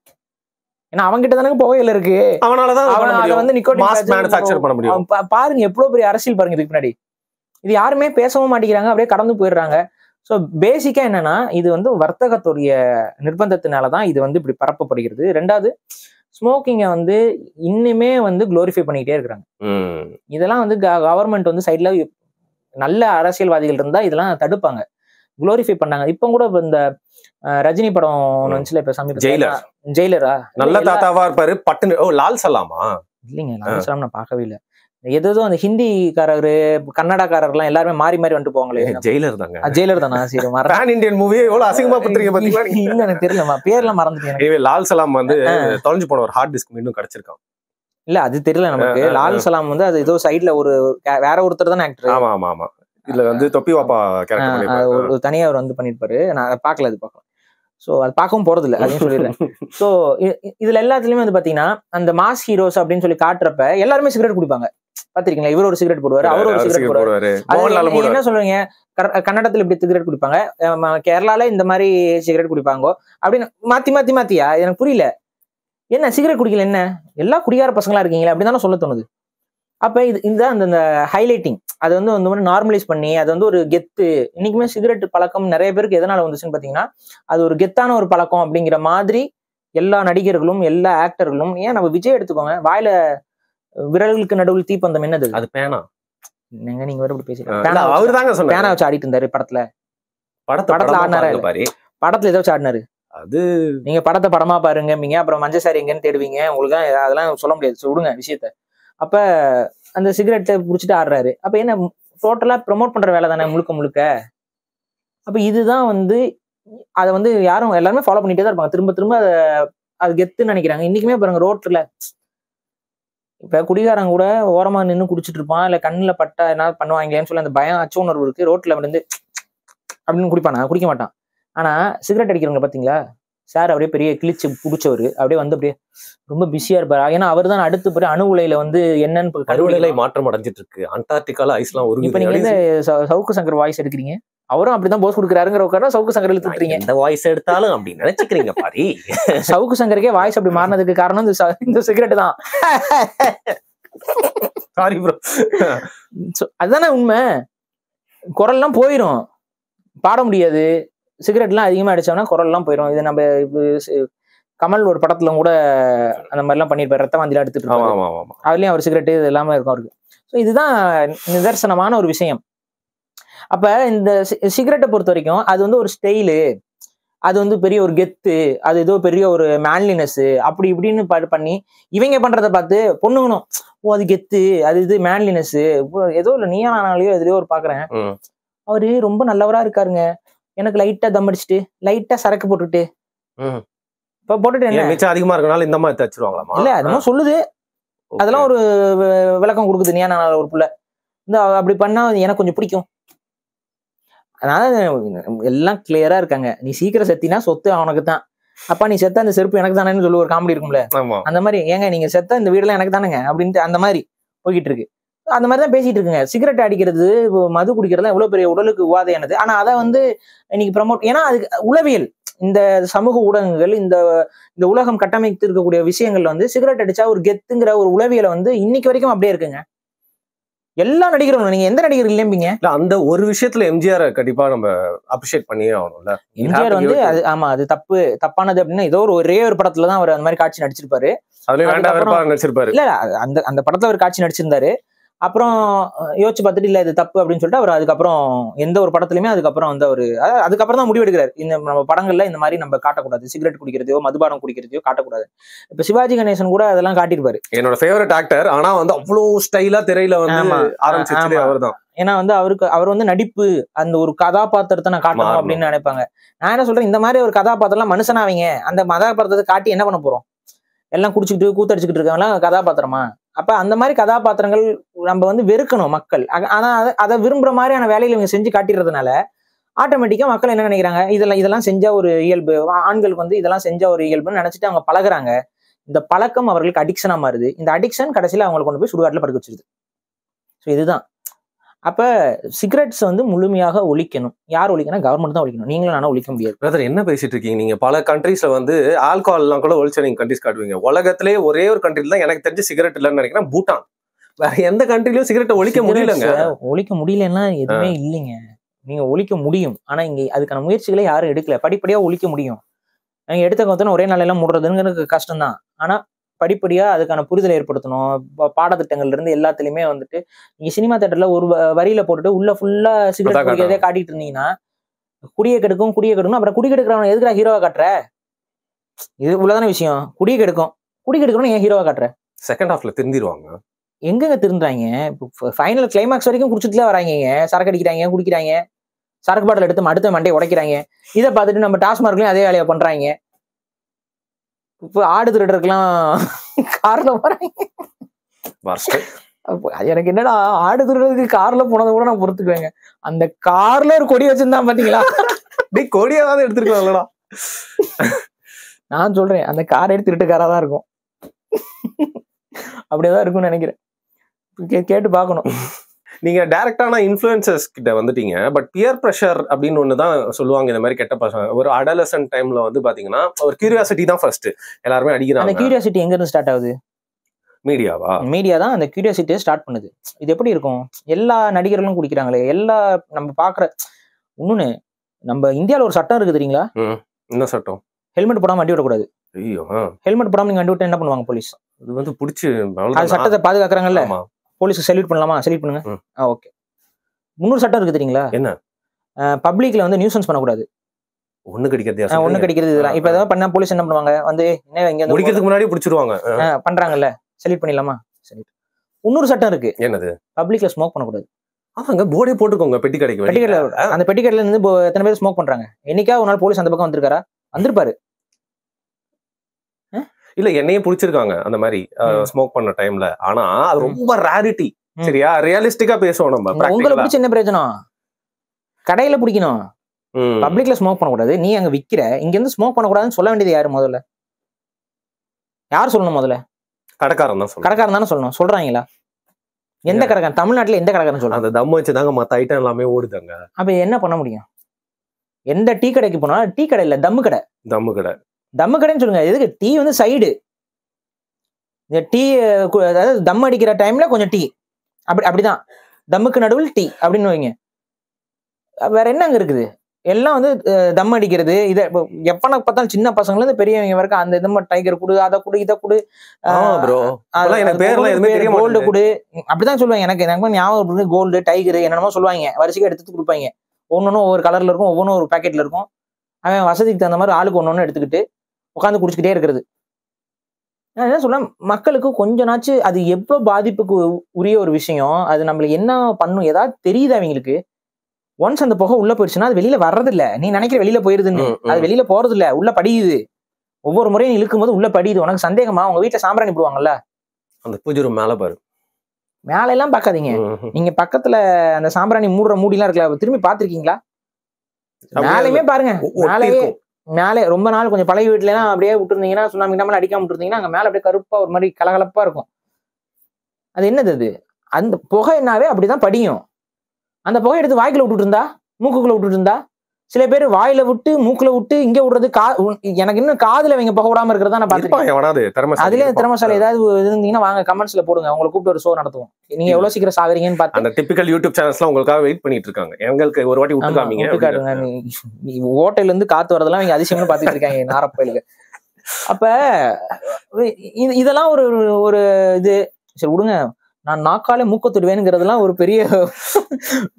ஏன்னா அவங்ககிட்ட தானே புகையில இருக்கு, அவனாலதான் அதை வந்து நிக்கோட்டின் பாருங்க எவ்வளவு பெரிய அரசியல் பாருங்க இதுக்கு பின்னாடி. இது யாருமே பேசவும் மாட்டேங்கிறாங்க, அப்படியே கடந்து போயிடுறாங்க. ஸோ பேசிக்கா என்னன்னா இது வந்து வர்த்தகத்துடைய நிர்பந்தத்தினாலதான் இது வந்து இப்படி பரப்பப்படுகிறது. ரெண்டாவது ஸ்மோக்கிங்கை வந்து இன்னுமே வந்து குளோரிஃபை பண்ணிக்கிட்டே இருக்கிறாங்க. இதெல்லாம் வந்து கவர்மெண்ட் வந்து சைட்ல நல்ல அரசியல்வாதிகள் இருந்தா இதெல்லாம் தடுப்பாங்க. குளோரிஃபை பண்ணாங்க. இப்போ கூட இந்த ரஜினி படம் வந்துச்சுல இப்ப சமீபத்துல ஜெயிலரா நல்ல தாத்தாவா இருப்பாரு பட்டுன்னு. ஓ லால் சலாமா? இல்லைங்க, லால் சலாம் நான் பார்க்கவே இல்லை. ஏதோ அந்த ஹிந்திக்காரரு கன்னடாக்காரர்லாம் எல்லாருமே மாறி மாறி வந்துட்டு போவாங்களே. ஜெயிலர் தாங்க. ஜெயிலர் தானா? சரி, பேன் இந்தியன் மூவி எவ்வளவு அசிங்கமா பண்றீங்க பாத்தீங்களா? இல்ல எனக்கு தெரியல, பேர்லாம் மறந்துட்டேன். லால் சலாம் வந்து தொலைஞ்சு போன ஒரு ஹார்ட் டிஸ்க் இன்னும் கிடைச்சிருக்கான். இல்ல அது தெரியல நமக்கு. லால் சலாம் வந்து அது ஏதோ சைட்ல ஒரு வேற ஒருத்தர் தானே ஆக்டர். ஆமா ஆமா ஆமா. இதுல வந்து தொப்பி வாப்பா கேரக்டர் ஒரு தனியா அவர் வந்து பண்ணிருப்பாரு. நான் பார்க்கல, அது பார்க்கலாம். ஸோ அது பார்க்கவும் போறது இல்லை, அதையும் சொல்லிடுறேன். ஸோ இதுல எல்லாத்துலயுமே வந்து பாத்தீங்கன்னா அந்த மாஸ் ஹீரோஸ் அப்படின்னு சொல்லி காட்டுறப்ப எல்லாருமே சிகரெட் குடிப்பாங்க. பாத்திருக்கீங்களா? இவர் ஒரு சிகரெட் போடுவாரு, அவர் ஒரு சிகரெட் போடுவாரு. என்ன சொல்றீங்க, கன்னடத்துல இப்படி சிகரெட் குடிப்பாங்க, கேரளால இந்த மாதிரி சிகரெட் குடிப்பாங்க அப்படின்னு மாத்தியா? எனக்கு புரியல. என்ன சிகரெட் குடிக்கல, என்ன எல்லா குடிகார பசங்களா இருக்கீங்களா அப்படிதானே சொல்ல தோணுது. அப்ப இதுதான் அந்த ஹைலைட்டிங். அது வந்து வந்து நார்மலைஸ் பண்ணி அது வந்து ஒரு கெத்து. இன்னைக்குமே சிகரெட் பழக்கம் நிறைய பேருக்கு எதனால வந்துச்சுன்னு பாத்தீங்கன்னா அது ஒரு கெத்தான ஒரு பழக்கம் அப்படிங்கிற மாதிரி எல்லா நடிகர்களும் எல்லா ஆக்டர்களும். ஏன் நம்ம விஜய் எடுத்துக்கோங்க, வாயில விரல்களுக்கு நடுவில் தீப்பந்தம் என்னது? அது பேனா. நீங்க வேற இப்படி பேசிட்டு பேனா வச்சு ஆடிட்டு இருந்தாரு படத்துல. படத்துல ஆடினாரு, படத்துல ஏதோ ஆடினாரு. அது நீங்க படத்தை படமா பாருங்க, அப்புறம் மஞ்சசாரி எங்கன்னு தேடுவீங்க. உங்களுக்கு அதெல்லாம் சொல்ல முடியாது, விடுங்க விஷயத்த. அப்ப அந்த சிகரெட்டை புடிச்சிட்டு ஆடுறாரு. அப்ப என்ன டோட்டலா ப்ரொமோட் பண்ற வேலை தானே முழுக்க. அப்ப இதுதான் வந்து அதை வந்து யாரும் எல்லாருமே ஃபாலோ பண்ணிட்டே தான் இருப்பாங்க. திரும்ப அது கெத்துன்னு நினைக்கிறாங்க. இன்னைக்குமே பாருங்க ரோட்ல இப்ப குடிகாரங்க கூட ஓரமா நின்று குடிச்சிட்டு இருப்பான், இல்ல கண்ணுல பட்டா என்ன பண்ணுவாங்களேன்னு சொல்லி அந்த பயம் அச்ச உணர்வு இருக்கு. ரோட்ல வந்து அப்படின்னு குடிப்பானா? குடிக்க மாட்டான். ஆனா சிகரெட் அடிக்கிறவங்க பாத்தீங்களா, சார் அப்படியே பெரிய கிழிச்சு புடிச்சவரு அப்படியே வந்து அப்படியே ரொம்ப பிஸியா இருப்பாரு. ஏன்னா அவர் தான் அடுத்து அணு உலையில வந்து என்னன்னு கருவிலை மாற்றம் அடைஞ்சிட்டு இருக்கு. அண்டார்டிகால ஐஸ்லாம் ஒரு. இப்ப நீங்க சவுக்கு சங்கர் வாய்ஸ் எடுக்கிறீங்க, அவரும் அப்படிதான் போஸ் கொடுக்குறாருங்கிற சவுக்கு சங்கர் இழுத்துறீங்க. எந்த வாய்ஸ் எடுத்தாலும் அப்படி நினைச்சுக்கிறீங்க பாரி. சவுக்கு சங்கருக்கே வாய்ஸ் அப்படி மாறினதுக்கு காரணம் இந்த சிகரெட் தான். Sorry bro. அதுதானே உண்மை. குரல்லாம் போயிரும், பாட முடியாது. சிகரெட்லாம் அதிகமா அடிச்சோம்னா குரல்லாம் போயிடும். இது நம்ம கமல் ஒரு படத்துல கூட அந்த மாதிரிலாம் பண்ணிருப்பாரு, ரத்த வாந்திலாம் எடுத்துட்டு இருப்பாரு. அதுலயும் அவர் சிகரெட் இது எல்லாமே இருக்கும் அவருக்கு. ஸோ இதுதான் நிதர்சனமான ஒரு விஷயம். அப்ப இந்த சிகரெட்டை பொறுத்த வரைக்கும் அது வந்து ஒரு ஸ்டைலு, அது வந்து பெரிய ஒரு கெத்து, அது ஏதோ பெரிய ஒரு மேன்லினஸ் அப்படி இப்படின்னு பண்ணி இவங்க பண்றதை பார்த்து பொண்ணுங்கணும், ஓ அது கெத்து, அது இது மேன்லினஸ். ஏதோ இல்லை நீயா நானாலேயோ எதுலையோ ஒரு பாக்குறேன், அவரு ரொம்ப நல்லவரா இருக்காருங்க, எனக்கு லைட்டா தம் அடிச்சுட்டு லைட்டா சரக்கு போட்டுட்டு இப்ப போட்டுட்டு என்ன மிச்சம் அதிகமா இருக்கனால இந்த மாதிரி தச்சிருவாங்களாமா? இல்ல அதெல்லாம் சொல்லுது, அதெல்லாம் ஒரு விளக்கம் கொடுக்குது. நீயா நானால ஒரு புள்ள இந்த அப்படி பண்ணா எனக்கு கொஞ்சம் பிடிக்கும். அதனால எல்லாம் கிளியரா இருக்காங்க. நீ சீக்கிரம் செத்தினா சொத்து அவனுக்கு தான், அப்பா நீ செத்த அந்த செருப்பு எனக்கு தானேன்னு சொல்லி ஒரு காமெடி இருக்கும்ல, அந்த மாதிரி ஏங்க நீங்க செத்த இந்த வீடெல்லாம் எனக்கு தானேங்க அப்படின்ட்டு அந்த மாதிரி போய்கிட்டு இருக்கு. அந்த மாதிரி தான் பேசிட்டு இருக்குங்க. சிகரெட் அடிக்கிறது, மது குடிக்கிறது எவ்வளவு பெரிய உடலுக்கு உபாதையானது. ஆனா அதை வந்து இன்னைக்கு ப்ரமோட், ஏன்னா அது உளவியல், இந்த சமூக ஊடகங்கள், இந்த உலகம் கட்டமைத்து இருக்கக்கூடிய விஷயங்கள்ல வந்து சிகரெட் அடிச்சா ஒரு கெத்துங்கிற ஒரு உளவியலை வந்து இன்னைக்கு வரைக்கும் அப்படியே இருக்குங்க. எல்லா நடிகர்களும், நீங்க எந்த நடிகர் இல்லைம்பீங்க? அந்த ஒரு விஷயத்துல எம்ஜிஆர் கண்டிப்பா நம்ம அப்ரிஷியேட் பண்ணியே ஆகணும்ல. எம்ஜிஆர் வந்து அது ஆமா அது தப்பானது அப்படின்னா ஏதோ ஒரே ஒரு படத்துலதான் அவர் அந்த மாதிரி காட்சி நடிச்சிருப்பாரு. இல்ல அந்த படத்துல அவர் காட்சி நடிச்சிருந்தாரு. அப்புறம் யோசிச்சு பார்த்துட்டு இல்ல இது தப்பு அப்படின்னு சொல்லிட்டு அவர் அதுக்கப்புறம் எந்த ஒரு படத்துலயுமே அதுக்கப்புறம் வந்து அவரு அதுக்கப்புறம் தான் முடிவு எடுக்கிறார், இந்த நம்ம படங்கள்ல இந்த மாதிரி நம்ம காட்டக்கூடாது, சிகரெட் குடிக்கிறதையோ மதுபானம் குடிக்கிறதையோ காட்டக்கூடாது. இப்ப சிவாஜி கணேசன் கூட அதெல்லாம் காட்டியிருப்பாரு. என்னோட ஃபேவரட் ஆக்டர். ஆனா வந்து அவ்வளவு ஸ்டைலா திரையில வந்து ஆரம்பிச்சது அவர்தான். ஏன்னா வந்து அவர் வந்து நடிப்பு, அந்த ஒரு கதாபாத்திரத்தை நான் காட்டணும் அப்படின்னு நினைப்பாங்க. நான் என்ன சொல்றேன், இந்த மாதிரி ஒரு கதாபாத்திரம் மனுஷனாவீங்க, அந்த கதாபாத்திரத்தை காட்டி என்ன பண்ண போறோம்? எல்லாம் குடிச்சுக்கிட்டு கூத்தடிச்சுக்கிட்டு இருக்கவங்களாம் கதாபாத்திரமா? அப்ப அந்த மாதிரி கதாபாத்திரங்கள் நம்ம வந்து வெறுக்கணும் மக்கள். ஆனா அதை விரும்புற மாதிரியான வேலைகளை இவங்க செஞ்சு காட்டிடுறதுனால ஆட்டோமேட்டிக்கா மக்கள் என்ன நினைக்கிறாங்க, இதெல்லாம் செஞ்சா ஒரு இயல்பு, ஆண்களுக்கு வந்து இதெல்லாம் செஞ்சா ஒரு இயல்புன்னு நினைச்சிட்டு அவங்க பழகுறாங்க. இந்த பழக்கம் அவர்களுக்கு அடிக்ஷனா மாறுது. இந்த அடிக்ஷன் கடைசியில அவங்களை கொண்டு போய் சுடுகாட்டுல படுக்க வச்சிருது. ஸோ இதுதான். அப்ப சிகரெட்ஸ் வந்து முழுமையாக ஒழிக்கணும். யார் ஒழிக்கணும்? கவர்மெண்ட் தான் ஒழிக்கணும். நீங்களும் நானும் ஒழிக்க முடியாது. பிரதர் என்ன பேசிட்டு இருக்கீங்க நீங்க? பல கண்ட்ரீஸ்ல வந்து ஆல்கஹால்லாம் கூட ஒழிச்ச நீங்க கண்ட்ரிஸ் காட்டுவீங்க. உலகத்திலே ஒரே ஒரு கண்ட்ரில தான் எனக்கு தெரிஞ்சு சிகரெட் இல்லைன்னு நினைக்கிறேன், பூட்டான். வேற எந்த கண்ட்ரிலயும் சிகரெட்டை ஒழிக்க முடியலங்க. ஒழிக்க முடியலன்னா எதுவுமே இல்லைங்க. நீங்க ஒழிக்க முடியும். ஆனா இங்க அதுக்கான முயற்சிகளை யாரும் எடுக்கல. படிப்படியா ஒழிக்க முடியும். நீங்க எடுத்த கவுத்தன ஒரே நாள் எல்லாம் மூடுறதுங்கிறது கஷ்டம் தான். ஆனா படிப்படியா அதுக்கான புரிதலை ஏற்படுத்தணும். பாடத்திட்டங்கள்ல இருந்து எல்லாத்துலயுமே வந்துட்டு நீங்க சினிமா தியேட்டர்ல ஒரு வரியில போட்டுட்டு உள்ள ஃபுல்லா சிகரெட் குடிக்கிறதே காட்டிட்டு இருந்தீங்கன்னா குடியை கெடுக்கும். அப்புறம் குடி கெடுக்கிறவன் எதுக்குடா ஹீரோவா காட்டுற? இது உள்ளதான விஷயம். குடியை கெடுக்கும். குடி கெடுக்கணும் ஏன் ஹீரோவா காட்டுற? செகண்ட் ஹாஃப்ல திருந்திருவாங்க. எங்கங்க திருந்துறாங்க? ஃபைனல் கிளைமாக்ஸ் வரைக்கும் குடிச்சிட்டுல வராங்க. சரக்கு அடிக்கிறாங்க, குடிக்கிறாங்க, சரக்கு பாட்டில் எடுத்து அடுத்த மண்டையை உடைக்கிறாங்க. இதை பார்த்துட்டு நம்ம டாஸ்மார்க்லயும் அதே வேலையை பண்றாங்க. இப்போ ஆடு திருடருக்கெல்லாம் கார்ல போறாங்க. எனக்கு என்னடா ஆடு திருடருக்கு கார்ல போனதை கூட நான் பொறுத்துக்குவேங்க. அந்த கார்ல ஒரு கொடி வச்சிருந்தான் பாத்தீங்களா? கொடியாவது எடுத்துருக்கோம்லடா. நான் சொல்றேன் அந்த கார் எடுத்து திருட்டுக்காரா தான் இருக்கும். அப்படியேதான் இருக்கும்னு நினைக்கிறேன். கேட்டு பார்க்கணும். நீங்க டைரக்டான இன்ஃப்ளூயன்சர்ஸ் கிட்ட வந்துட்டீங்க. பட் பியர் ப்ரெஷர் அப்படின்னு ஒண்ணுதான் சொல்லுவாங்க. இந்த மாதிரி கெட்ட பசங்க ஒரு அடலசன்ட் டைம்ல வந்து பாத்தீங்கன்னா ஒரு கியூரியாசிட்டி தான் ஃபர்ஸ்ட் எல்லாருமே அடிக்கிறாங்க. அந்த கியூரியாசிட்டி எங்க இருந்து ஸ்டார்ட் ஆகுது? மீடியாவா? மீடியா தான் அந்த கியூரியாசிட்டியை ஸ்டார்ட் பண்ணுது. இது எப்படி இருக்கும்? எல்லா நடிகர்களும் குடிக்கிறாங்களே, எல்லா நம்ம பாக்குற இன்னொன்னு நம்ம இந்தியாவில் ஒரு சட்டம் இருக்கு தெரியுங்களா? என்ன சட்டம்? ஹெல்மெட் போடாம வண்டி விடக்கூடாது. ஐயோ, ஹெல்மெட் போடாம நீங்க வண்டி விட்டு என்ன பண்ணுவாங்க போலீஸ்? அது வந்து புடிச்சு சட்டத்தை பாதுகாக்கிறாங்கல்ல, போலீஸ்க்கு செல்யூட் பண்ணலாமா? செல்யூட் பண்ணுங்க. ஓகே. முன்னூறு சட்டம் இருக்கு தெரியுங்களா? என்ன? பப்ளிக்ல வந்து நியூசன்ஸ் பண்ணக்கூடாது. ஒண்ணு கடிக்கிறது இதெல்லாம் இப்ப ஏதாவது பண்ணா போலீஸ் என்ன பண்ணுவாங்க? வந்து என்ன இங்க முடிக்கிறதுக்கு முன்னாடி பிடிச்சிருவாங்க. பண்றாங்கல்ல, செல்யூட் பண்ணிடலாமா? செல்யூட். இன்னொரு சட்டம் இருக்கு. என்னது? பப்ளிக்ல ஸ்மோக் பண்ணக்கூடாது. அங்க போர்டே போட்டுக்கோங்க. பெட்டி கடைக்கு அந்த பெட்டி கடையில இருந்து எத்தனை பேர் ஸ்மோக் பண்றாங்க? என்னைக்கா ஒரு நாள் போலீஸ் அந்த பக்கம் வந்திருக்காரா? வந்திருப்பாரு. இல்ல என்னையும் புடிச்சிருக்காங்க அந்த மாதிரி ஸ்மோக் பண்ண டைம்ல. ஆனா அது ரொம்ப ரேரிட்டி. சரியா? ரியலிஸ்டிக்கா பேசுவோம் நம்ம. உங்களுக்கு பிடிச்ச என்ன பிரயோஜனம்? கடையில பிடிக்கணும், பப்ளிக்ல ஸ்மோக் பண்ணக்கூடாது. நீ அங்க விக்கிற, இங்க இருந்து ஸ்மோக் பண்ணக்கூடாதுன்னு சொல்ல வேண்டியது யாரு முதல்ல? யார் சொல்லணும் முதல்ல? கடைக்காரன் தான் சொல்லணும். கடைக்காரன் தானே சொல்லணும். சொல்றாங்களா? எந்த கடைக்காரன்? தமிழ்நாட்டுல எந்த கடைக்காரன் சொல்லணும்? அந்த தம் வச்சுதாங்க மத்த ஐட்டம் எல்லாமே ஓடுதாங்க. அப்ப என்ன பண்ண முடியும்? எந்த டீ கடைக்கு போனா டீ கடை இல்ல, தம்மு கடை. தம்மு கடை, தம்மு கடைன்னு சொல்லுங்க. எதுக்கு டீ வந்து சைடு? இந்த டீ அதாவது தம் அடிக்கிற டைம்ல கொஞ்சம் டீ, அப்படிதான் தம்முக்கு நடுவில் டீ அப்படின்னு வைங்க. வேற என்ன அங்க இருக்குது? எல்லாம் வந்து தம் அடிக்கிறது. இதை எப்பனா பார்த்தாலும் சின்ன பசங்கள்ல இருந்து பெரியவங்க வரைக்கும் அந்த இது டைகர் குடு, அதை குடு, இதை குடு, கோல்டு குடு, அப்படிதான் சொல்லுவாங்க. எனக்கு ஞாபகம் இருக்கு. கோல்டு, டைகர் என்னென்னமோ சொல்லுவாங்க. வரிசைக்கு எடுத்து கொடுப்பாங்க. ஒன்னொன்னும் ஒவ்வொரு கலர்ல இருக்கும், ஒவ்வொன்றும் ஒரு பேக்கெட்ல இருக்கும். அவன் வசதிக்கு தகுந்த மாதிரி ஆளுக்கு ஒன்னொன்னு எடுத்துக்கிட்டு உட்காந்து குடிச்சுக்கிட்டே இருக்கிறது. நான் என்ன சொல்றேன், மக்களுக்கு கொஞ்ச நாச்சு அது எவ்வளவு பாதிப்புக்கு உரிய ஒரு விஷயம். அது நம்மளுக்கு என்ன பண்ணும் ஏதாவது தெரியுது அவங்களுக்கு. ஒன்ஸ் அந்த புகை உள்ள போயிடுச்சுன்னா அது வெளியில வர்றது இல்ல. நீ நினைக்கிற வெளியில போயிருதுன்னு, அது வெளியில போறது இல்ல, உள்ள படியுது. ஒவ்வொரு முறையும் நீ இழுக்கும் போது உள்ள படியுது. உனக்கு சந்தேகமா? உங்க வீட்டுல சாம்பிராணி போடுவாங்கல்ல, அந்த பூஜை ரூம் மேல பாரு. மேல எல்லாம் பாக்காதீங்க. நீங்க பக்கத்துல அந்த சாம்பிராணி மூடுற மூடிலாம் இருக்குல்ல, திரும்பி பாத்திருக்கீங்களா? மேலையுமே பாருங்க. மேலே ரொம்ப நாள் கொஞ்சம் பழைய வீட்டுல எல்லாம் அப்படியே விட்டுருந்தீங்கன்னா, சுண்ணாம்பு நம்மள அடிக்காம விட்டுருந்தீங்கன்னா அங்க மேல அப்படியே கருப்பா ஒரு மாதிரி கலகலப்பா இருக்கும். அது என்னது? அது அந்த புகை என்னாவே அப்படிதான் படியும். அந்த புகை எடுத்து வாய்க்குள்ள விட்டுட்டு இருந்தா, மூக்குக்குள்ள விட்டுட்டு இருந்தா, சில பேர் வாயில விட்டு மூக்குல விட்டு இங்க விடுறது. எனக்கு இன்னும் காதுல அவங்க புகை விடாம இருக்கிறதா நான் பாத்துருக்கேன். அதுல திறமசாலை ஏதாவது இருந்தீங்கன்னா வாங்க கமெண்ட்ஸ்ல போடுங்க. உங்களை கூப்பிட்டு ஒரு ஷோ நடத்துவோம். நீங்க எவ்வளவு சீக்கிரம் சாகுறீங்கன்னு பார்த்து. அந்த டிபிக்கல் யூடியூப் சேனல்ஸ்லாம் உங்களுக்காக வெயிட் பண்ணிட்டு இருக்காங்க. எங்களுக்கு ஒரு வாட்டி விட்டு காமிங்க. ஓட்டையில இருந்து காத்து வரதெல்லாம் இங்க அதிசயம்னு பாத்துட்டு இருக்காங்க நாரப்பயிலுக்கு. அப்ப இதெல்லாம் ஒரு ஒரு இது சரி விடுங்க. நான் நாக்காலே மூக்கத்துடுவேனுங்கிறதுலாம் ஒரு பெரிய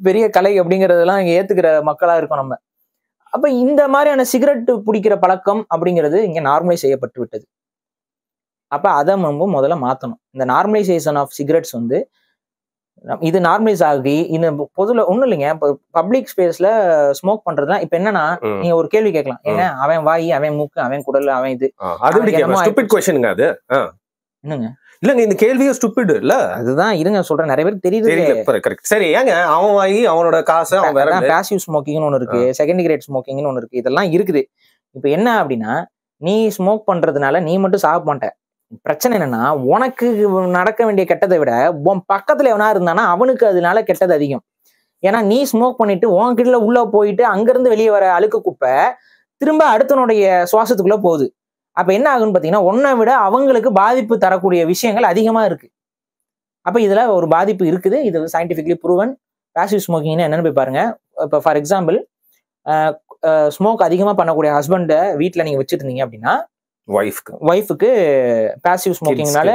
பெரிய கலை அப்படிங்கறதெல்லாம் இங்க ஏத்துக்கிற மக்களா இருக்கும் நம்ம. அப்ப இந்த மாதிரியான சிகரெட் பிடிக்கிற பழக்கம் அப்படிங்கிறது இங்க நார்மலைஸ் செய்யப்பட்டு விட்டது. அப்ப அதை நம்ம முதல்ல மாத்தணும். இந்த நார்மலைசேஷன் ஆஃப் சிகரெட்ஸ் வந்து இது நார்மலைஸ் ஆகி இந்த பொதுல ஒண்ணும் இல்லைங்க. இப்போ பப்ளிக் ஸ்பேஸ்ல ஸ்மோக் பண்றதுலாம் இப்ப என்னன்னா, நீங்க ஒரு கேள்வி கேட்கலாம். ஏங்க அவன் வாய், அவன் மூக்கு, அவன் குடல், அவன் இது என்னங்க இல்லங்க இந்த கேள்வியே ஸ்டூபிட் இல்ல. அதுதான் இருங்க சொல்றேன், நிறைய பேருக்கு தெரியுது. சரி ஏங்க அவன் வாங்கி அவனோட காசு அவன் வேற பாசிவ் ஸ்மோக்கிங்னு ஒண்ணு இருக்கு, செகண்ட் கிரேட் ஸ்மோக்கிங்னு ஒண்ணு இருக்கு. இதெல்லாம் இருக்குது. இப்ப என்ன அப்படின்னா, நீ ஸ்மோக் பண்றதுனால நீ மட்டும் சாக மாட்ட. பிரச்சனை என்னன்னா, உனக்கு நடக்க வேண்டிய கெட்டதை விட உன் பக்கத்துல எவனா இருந்தானா அவனுக்கு அதனால கெட்டது அதிகம். ஏன்னா நீ ஸ்மோக் பண்ணிட்டு உன்கிட்ட உள்ள போயிட்டு அங்கிருந்து வெளியே வர அழுக்கு குப்பை திரும்ப அடுத்தனுடைய சுவாசத்துக்குள்ள போகுது. அப்ப என்ன ஆகுன்னு பாத்தீங்கன்னா, உன்னை விட அவங்களுக்கு பாதிப்பு தரக்கூடிய விஷயங்கள் அதிகமா இருக்கு. அப்ப இதுல ஒரு பாதிப்பு இருக்குது. இது சயின்டிபிக்லி ப்ரூவன். பாசிவ் ஸ்மோக்கிங்னா என்னன்னு போய் பாருங்க. இப்போ ஃபார் எக்ஸாம்பிள் ஸ்மோக் அதிகமா பண்ணக்கூடிய ஹஸ்பண்டை வீட்டில் நீங்க வச்சுட்டு இருந்தீங்க அப்படின்னா ஒய்ஃபுக்கு பாசிவ் ஸ்மோக்கிங்னால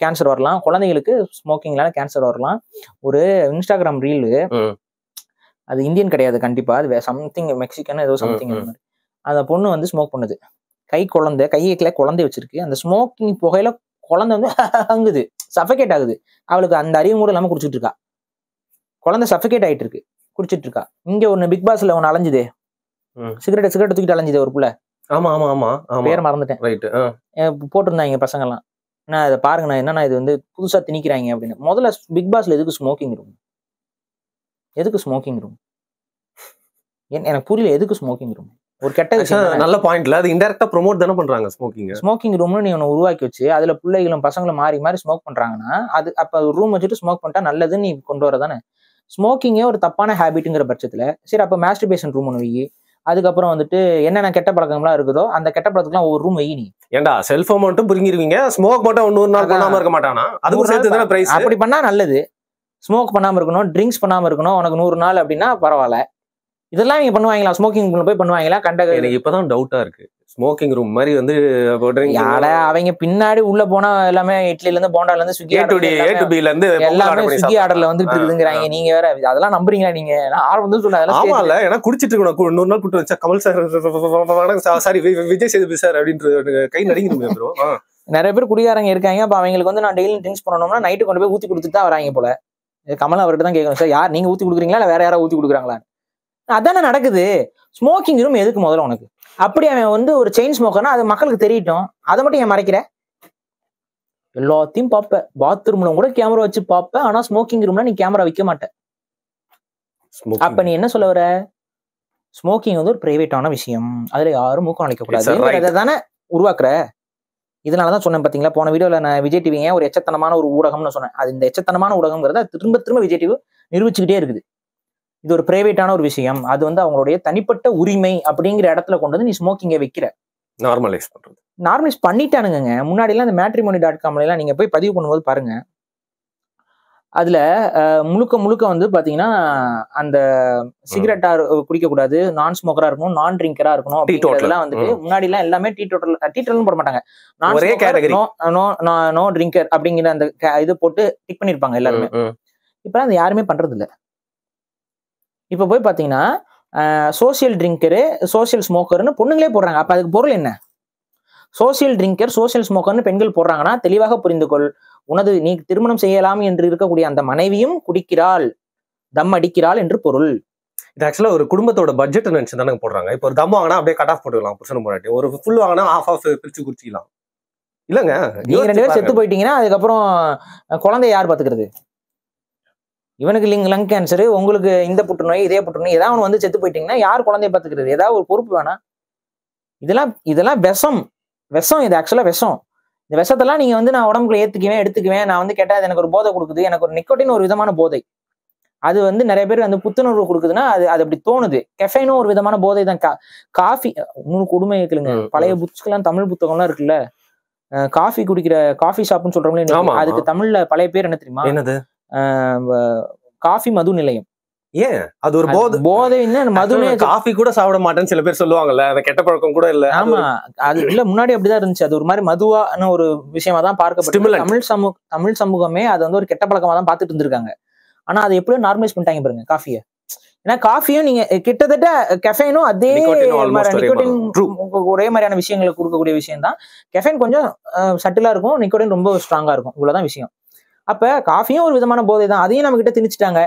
கேன்சர் வரலாம், குழந்தைங்களுக்கு ஸ்மோக்கிங்னால கேன்சர் வரலாம். ஒரு இன்ஸ்டாகிராம் ரீலு, அது இந்தியன் கிடையாது கண்டிப்பா, அது சம்திங் மெக்சிகன் ஏதோ சம்திங். அந்த பொண்ணு வந்து ஸ்மோக் பண்ணுது, கையேக்கல குழந்தை வச்சிருக்கு. அந்த ஸ்மோக்கிங் புகையில குழந்தை வந்து அங்குது, சஃபகேட் ஆகுது. அவளுக்கு அந்த அறிவு கூட இல்லாம குடிச்சிட்டு இருக்கா. குழந்தை சஃபகேட் ஆயிட்டு இருக்கு, குடிச்சிட்டு இருக்கா. இங்க ஒண்ணு பிக் பாஸ்ல ஒண்ணு அலைஞ்சுது, சிகரெட் தூக்கிட்டு அலைஞ்சுது ஒரு புள்ள. ஆமா ஆமா ஆமா பேர் மறந்துட்டேன். போட்டிருந்தாங்க பசங்க எல்லாம், நான் இதை பாருங்க, நான் என்னன்னா இது வந்து புதுசா திணிக்கிறாங்க அப்படின்னு. முதல்ல பிக் பாஸ்ல எதுக்கு ஸ்மோக்கிங் ரூம்? எனக்கு புரியல, எதுக்கு ஸ்மோக்கிங் ரூம்? ஒரு கெட்ட விஷயம், நல்ல பாயிண்ட்ல அது இன்டைரக்டா ப்ரோமோட் தானே பண்றாங்க. ஸ்மோக்கிங் ரூம்னு நீ ஒன்று உருவாக்கி வச்சு அதுல பிள்ளைகளும் பசங்களும் மாறி மாறி ஸ்மோக் பண்றாங்கன்னா, அது அப்ப ரூம் வச்சுட்டு ஸ்மோக் பண்ணிட்டா நல்லதுன்னு நீ கொண்டு வரதானே. ஸ்மோக்கிங்கே ஒரு தப்பான ஹேபிட்ங்கிற பட்சத்துல சரி, அப்ப மாஸ்டர்பேஷன் ரூம் ஒன்று வை. அதுக்கப்புறம் வந்துட்டு என்னென்ன கெட்ட பழக்கம்லாம் இருக்குதோ அந்த கெட்ட பழக்கத்துக்குலாம் ஒரு ரூம் வை. நீ ஏன்டா செல்போன் மட்டும் புரிஞ்சிருவீங்க, ஸ்மோக் மட்டும் 100 நாள் பண்ணாம இருக்க மாட்டானா? அதுக்கு சேர்த்து தானே பிரைஸ். அப்படி பண்ணா நல்லது. ஸ்மோக் பண்ணாம இருக்கணும், ட்ரிங்க்ஸ் பண்ணாம இருக்கணும், உனக்கு 100 நாள் அப்படின்னா பரவாயில்ல. இதெல்லாம் நீங்க பண்ணுவாங்களா? ஸ்மோக்கிங் போய் பண்ணுவாங்களா? எனக்கு இப்பதான் டவுட்டா இருக்கு. ஸ்மோக்கிங் ரூம் மாதிரி வந்து அவங்க பின்னாடி உள்ள போனா எல்லாமே இட்லில இருந்து போண்டால இருந்து ஸ்விக்கி எல்லாமே ஸ்விக்கி ஆர்டர்ல வந்துட்டு இருக்குதுங்கிறாங்க. நீங்க வேற அதெல்லாம் நம்புறீங்களா? நீங்க ஆர்வம் சொல்ல ஆமா இல்ல, ஏன்னா குடிச்சிட்டு இருக்கணும். 100 நாள் கூட்டு வச்சா Kamal sir sorry Vijay Sethupathi sir அப்படின்ற கை நடிக்கணுமே ப்ரோ. நிறைய பேர் குடிகாரங்க இருக்காங்க. அப்ப அவங்களுக்கு வந்து நான் டெய்லி ட்ரிங்க்ஸ் பண்ணணும்னா நைட்டு கொண்டு போய் ஊத்தி கொடுத்துட்டு தான் வராங்க போல. கமல் அவர்கிட்ட தான் கேட்கணும், சார் யார் நீங்க ஊத்தி கொடுக்குறீங்களா இல்ல வேற யாராவது ஊத்தி கொடுக்குறாங்களா? அதானே நடக்குது. ஸ்மோக்கிங் ரூம் எதுக்கு முதல்ல உனக்கு? அப்படி அவன் வந்து ஒரு செயின் ஸ்மோக்கர்னா அது மக்களுக்கு தெரியட்டும், அதை மட்டும் ஏன் மறைக்கிற? எல்லாத்தையும் பார்ப்ப, பாத்ரூம்ல கூட கேமரா வச்சு பார்ப்ப, ஆனா ஸ்மோக்கிங் ரூம்ல நீ கேமரா வைக்க மாட்ட. அப்ப நீ என்ன சொல்ல வர? ஸ்மோக்கிங் வந்து ஒரு பிரைவேட்டான விஷயம், அதுல யாரும் மூக்கம் அழைக்க கூடாது தானே உருவாக்குற. இதனாலதான் சொன்னேன் பாத்தீங்களா, போன வீடியோல நான் விஜய் டிவி ஒரு எச்சத்தனமான ஒரு ஊடகம்னு சொன்னேன். அது இந்த எச்சத்தனமான ஊடகம்ங்கிறத திரும்ப திரும்ப விஜய் டிவி நிரூபிச்சுக்கிட்டே இருக்குது. இது ஒரு பிரைவேட்டான ஒரு விஷயம், அது வந்து அவங்களுடைய தனிப்பட்ட உரிமை அப்படிங்கிற இடத்துல கொண்டு வந்து நீ ஸ்மோக்கிங்கை வைக்கிற. நார்மலைஸ் பண்ணிட்டானுங்க. முன்னாடி எல்லாம் இந்த matrimony.com எல்லாம் நீங்க போய் பதிவு பண்ணும்போது பாருங்க, அதுல முழுக்க முழுக்க வந்து பாத்தீங்கன்னா அந்த சிகரெட்டா குடிக்க கூடாது, நான் ஸ்மோக்கரா இருக்கணும், நான் ட்ரிங்கரா இருக்கணும் அப்படிங்கிறதெல்லாம் வந்துட்டு முன்னாடி எல்லாம் எல்லாமே டீட்டோட்டல் போட மாட்டாங்க. நோ ட்ரிங்கர் அப்படிங்கிற அந்த இது போட்டு டிக் பண்ணிருப்பாங்க எல்லாருமே. இப்ப அது யாருமே பண்றது இல்ல. இப்ப போய் பாத்தீங்கன்னா சோசியல் ட்ரிங்கரு, சோசியல் ஸ்மோக்கர்னு பொண்ணுங்களே போடுறாங்க. அப்ப அதுக்கு பொருள் என்ன? சோசியல் ட்ரிங்கர், சோசியல் ஸ்மோக்கர்னு பெண்கள் போடுறாங்கன்னா தெளிவாக புரிந்து கொள், உனது நீ திருமணம் செய்யலாம் என்று இருக்கக்கூடிய அந்த மனைவியும் குடிக்கிறாள், தம் அடிக்கிறாள் என்று பொருள். இது ஆக்சுவலா ஒரு குடும்பத்தோட பட்ஜெட் நினைச்சு தானே போடுறாங்க. இப்போ ஒரு தம் வாங்கினா அப்படியே கட் ஆஃப் போட்டுக்கலாம், புருஷன் போராட்டி. ஒரு ஃபுல் வாங்கினா ஆஃப் பிரிச்சு குடிச்சிக்கலாம். இல்லங்க, நீங்க 2 பேரும் செத்து போயிட்டீங்கன்னா அதுக்கப்புறம் குழந்தை யார் பாத்துக்கிறது? இவனுக்கு லங் கேன்சரு, உங்களுக்கு இந்த புற்றுநோய், இதே புற்றுநோய், ஏதாவது ஒன்று வந்து செத்து போயிட்டீங்கன்னா யார் குழந்தைய பாத்துக்கிறது? ஏதாவது ஒரு பொறுப்பு வேணாம். இதெல்லாம் விஷம். இது ஆக்சுவலா விஷம். இந்த விஷத்தெல்லாம் நீங்க வந்து நான் உடம்புக்குள்ள எடுத்துக்குவேன், நான் வந்து கேட்டா அது எனக்கு ஒரு போதை கொடுக்குது, எனக்கு ஒரு நிக்கோட்டின் ஒரு விதமான போதை, அது வந்து நிறைய பேர் வந்து புத்துணர்வு கொடுக்குதுன்னா அது அப்படி தோணுது. கெஃபைனும் ஒரு விதமான போதை தான். காஃபி இன்னொரு கொடுமை இருக்குல்லுங்க. பழைய புக்ஸ்க்கெல்லாம் தமிழ் புத்தகம்லாம் இருக்குல்ல, காஃபி குடிக்கிற காஃபி ஷாப்னு சொல்றவங்களே, அதுக்கு தமிழ்ல பழைய பேர் என்ன தெரியுமா? என்னது? காஃபி மது நிலையம். ஏன் அது ஒரு போதை? மதுனே காஃபி கூட சாப்பிட மாட்டேன்னு சில பேர் சொல்லுவாங்கல்ல, அந்த கெட்ட பழக்கம் கூட இல்ல. ஆமா, அது இல்ல, முன்னாடி அப்படிதான் இருந்துச்சு. அது ஒரு மாதிரி மதுவான ஒரு விஷயமா தான் பார்க்கப்பட்டு தமிழ் சமூகமே அது வந்து ஒரு கெட்ட பழக்கமா தான் பார்த்துட்டு இருந்திருக்காங்க. ஆனா அதை எப்படியோ நார்மலைஸ் பண்ணிட்டாங்க பாருங்க காஃபியை. ஏன்னா காஃபியும் நீங்க கிட்டத்தட்ட கெஃபைனும் அதே நிக்கோட்டின் ஒரே மாதிரியான விஷயங்களை கொடுக்கக்கூடிய விஷயம் தான். கெஃபைன் கொஞ்சம் சட்டிலா இருக்கும், நிக்கோட்டின் ரொம்ப ஸ்ட்ராங்கா இருக்கும், இவ்வளவுதான் விஷயம். அப்ப காஃபியும் ஒரு விதமான போதை தான், அதையும் நம்ம கிட்ட திணிச்சிட்டாங்க.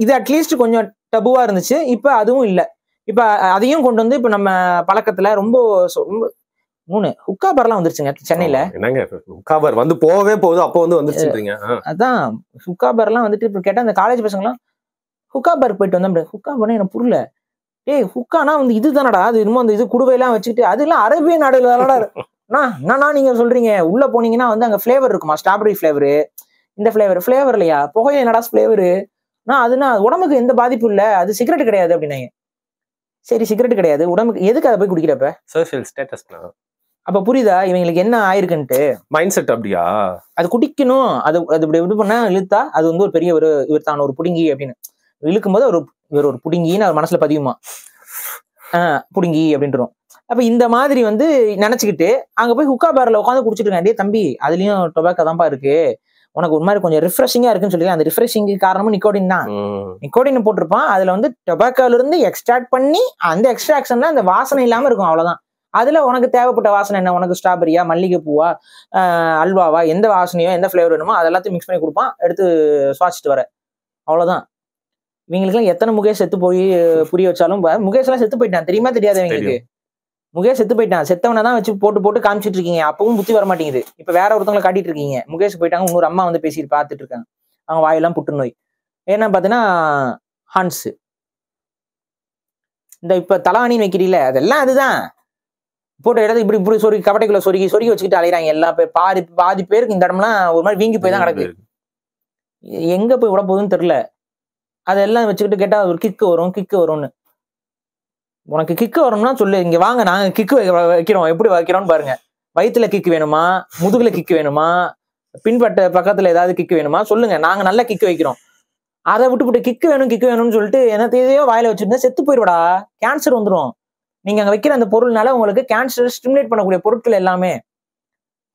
இது அட்லீஸ்ட் கொஞ்சம் டபுவா இருந்துச்சு, இப்ப அதுவும் இல்ல. இப்ப அதையும் கொண்டு வந்து இப்ப நம்ம பழக்கத்துல ரொம்ப ஹுக்கா பார்லாம் வந்துருச்சுங்க சென்னையில. என்னங்க ஹுக்கா பார் வந்து போவே போகுது, அப்போ வந்து வந்துருச்சுன்றீங்க. அதான் ஹுக்கா பார்லாம் வந்துட்டு இப்ப கேட்டா இந்த காலேஜ் பசங்கலாம் ஹுக்கா பார் போயிட்டு வந்தா, ஹுக்கா பார்னா எனக்கு புரியல. டேய் ஹுக்கானா வந்து இதுதானடா, அது இன்னும் அந்த இது குடுவையெல்லாம் வச்சுக்கிட்டு, அதெல்லாம் அரேபிய நாடுகளா என்னன்னா நீங்க சொல்றீங்க? உள்ள போனீங்கன்னா வந்து அங்க ஃபிளேவர் இருக்குமா, ஸ்ட்ராபெரி ஃபிளேவரு, இந்த ஃபிளேவர் இல்லையா, புகையில என்னடா ஃபிளேவரு, அதுனா உடம்புக்கு எந்த பாதிப்பும் இல்ல, அது சிகரெட் கிடையாது அப்படின்னாங்க. சரி சிகரெட் கிடையாது, உடம்புக்கு எதுக்கு அதை போய் குடிக்கிறப்ப? Social status. அப்ப புரியுதா இவங்களுக்கு என்ன ஆயிருக்குன்ட்டு? மைண்ட் செட் அப்படியா? அது குடிக்கணும், அது இப்படி இது பண்ணா இழுத்தா அது வந்து ஒரு பெரிய ஒரு இவர்த்தான ஒரு புடுங்கி அப்படின்னு. இழுக்கும் போது இவர் ஒரு புடுங்கின்னு அவர் மனசுல பதியுமா, புடுங்கி அப்படின்றோம். அப்ப இந்த மாதிரி வந்து நினைச்சுக்கிட்டு அங்க போய் ஹுக்கா பார்ல உட்காந்து குடிச்சிட்டு இருக்கான். டே தம்பி, அதுலயும் டொபாக்கோ தான்ப்பா இருக்கு, உனக்கு ஒரு மாதிரி கொஞ்சம் ரிஃப்ரெஷிங்கா இருக்குன்னு சொல்லி, அந்த ரிஃப்ரெஷிங்கு காரணமும் நிக்கோடின் தான். நிக்கோடின் போட்டிருப்பான். அதுல வந்து டொபாக்கோல இருந்து எக்ஸ்ட்ராக்ட் பண்ணி அந்த எக்ஸ்ட்ராக்ஷன்ல அந்த வாசனை இல்லாம இருக்கும், அவ்வளவுதான். அதுல உனக்கு தேவைப்பட்ட வாசனை என்ன, உனக்கு ஸ்ட்ராபெரியா, மல்லிகை பூவா, அல்வாவா, எந்த வாசனையோ எந்த ஃபிளேவர் வேணுமோ அதெல்லாத்தையும் மிக்ஸ் பண்ணி கொடுப்பான், எடுத்து சுவாசிச்சுட்டு வர, அவ்வளவுதான். இவங்களுக்குலாம் எத்தனை முகேஷ் செத்து போய் புரிய வச்சாலும், முகேஷ் எல்லாம் செத்து போயிட்டான் தெரியுமா தெரியாது இவங்களுக்கு. முகேஷ் செத்து போயிட்டான், செத்தவனை தான் வச்சு போட்டு காமிச்சிட்டு இருக்கீங்க, அப்பவும் புத்தி வர மாட்டேங்குது. இப்ப வேற ஒருத்தவங்களை காட்டிட்டு இருக்கீங்க. முகேஷ் போயிட்டாங்க, இன்னொரு அம்மா வந்து பேசிட்டு பார்த்துட்டு இருக்காங்க, அவங்க வாயெல்லாம் புற்றுநோய். என்ன பாத்தீங்கன்னா ஹான்ஸ், இந்த இப்ப தலவாணின்னு வைக்கிறீல அதெல்லாம் அதுதான். போட்டு இடத்துல இப்படி சொருகி கபட்டைக்குள்ள சொருகி வச்சுக்கிட்டு அலையிறாங்க எல்லா பேர். பாதி பேருக்கு இந்த இடம்லாம் ஒரு மாதிரி வீங்கி போய் தான் கிடக்கு, எங்க போய் விட போகுதுன்னு தெரியல. அதெல்லாம் வச்சுக்கிட்டு கேட்டா ஒரு கிக்கு வரும்னு. உனக்கு கிக்கு வரும்னா சொல்லு, இங்க வாங்க நாங்க கிக்கு வைக்கிறோம், எப்படி வைக்கிறோம்னு பாருங்க. வயிற்றுல கிக்கு வேணுமா, முதுகுல கிக்கு வேணுமா, பின்பட்ட பக்கத்துல ஏதாவது கிக்கு வேணுமா சொல்லுங்க, நாங்க நல்ல கிக்கு வைக்கிறோம். அதை விட்டு கிக்கு வேணும்னு சொல்லிட்டு என்ன தேவையோ வாயில வச்சிருந்தா செத்து போயிடுவாடா, கேன்சர் வந்துடும். நீங்க அங்க வைக்கிற அந்த பொருள்னால உங்களுக்கு கேன்சர் ஸ்டிமுலேட் பண்ணக்கூடிய பொருட்கள் எல்லாமே.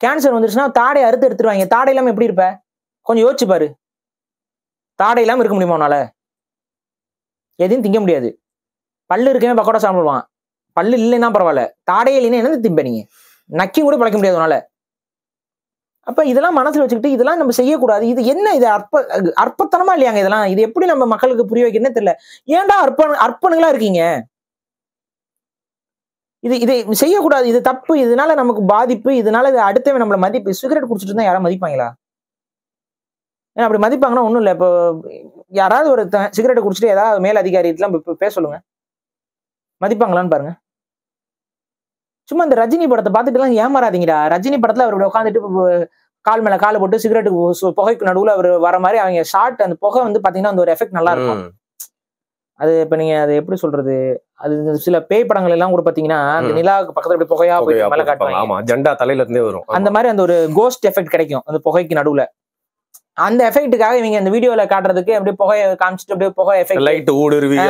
கேன்சர் வந்துருச்சுன்னா தாடை அறுத்து எடுத்துருவாங்க. தாடை இல்லாம எப்படி இருப்ப, கொஞ்சம் யோசிச்சு பாரு. தாடை இல்லாம இருக்க முடியுமா உன்னால? எதையும் திங்க முடியாது. பல்லு இருக்கவே பக்கோடா சாப்பிடுவான், பல்லு இல்லைன்னா பரவாயில்ல, தாடையே இல்லைன்னா என்ன திம்ப நீங்க, நக்கி கூட பழைக்க முடியாது உன்னால. அப்ப இதெல்லாம் மனசுல வச்சுக்கிட்டு இதெல்லாம் நம்ம செய்யக்கூடாது. இது என்ன, இது அற்பத்தனமா இல்லையாங்க இதெல்லாம்? இது எப்படி நம்ம மக்களுக்கு புரிய வைக்கிறேன்னு தெரியல. ஏன்டா அர்ப்பணுங்களா இருக்கீங்க? இதை செய்யக்கூடாது, இது தப்பு, இதனால நமக்கு பாதிப்பு, இதனால அடுத்தவன் நம்மள மதிப்பு. சிகரெட் குடிச்சிட்டு இருந்தா யாராவது மதிப்பாங்களா? ஏன்னா அப்படி மதிப்பாங்கன்னா ஒண்ணும் இல்லை. இப்போ யாராவது ஒரு சிகரெட்டை குடிச்சிட்டு ஏதாவது மேல் அதிகாரிலாம் பேச சொல்லுங்க, மதிப்பாங்களான்னு பாருங்க. சும்மா இந்த ரஜினி படத்தை பார்த்துட்டு எல்லாம் ஏமாறாதீங்கடா. ரஜினி படத்துல அவர் உட்காந்துட்டு கால் மேல காலை போட்டு சிகரெட்டு புகைக்கு நடுவுல அவர் வர மாதிரி அவங்க ஷார்ட், அந்த புகை வந்து பாத்தீங்கன்னா அந்த ஒரு எஃபெக்ட் நல்லா இருக்கும். அது இப்ப நீங்க அது எப்படி சொல்றது, அது சில பேய் படங்கள் எல்லாம் கூட பாத்தீங்கன்னா அந்த நிலாவுக்கு பக்கத்துல அப்படி புகையா போய் மேல காட்டுவாங்க, ஜெண்டா தலையில இருந்தே வரும், அந்த மாதிரி அந்த ஒரு கோஸ்ட் எஃபெக்ட் கிடைக்கும் அந்த புகைக்கு நடுவுல. அந்த எஃபெக்ட்டுக்காக இவங்க இந்த வீடியோல காட்டுறதுக்கு அப்படியே புகையை காமிச்சிட்டு அப்படியே புகை எஃபெக்ட், லைட் ஊடுருவி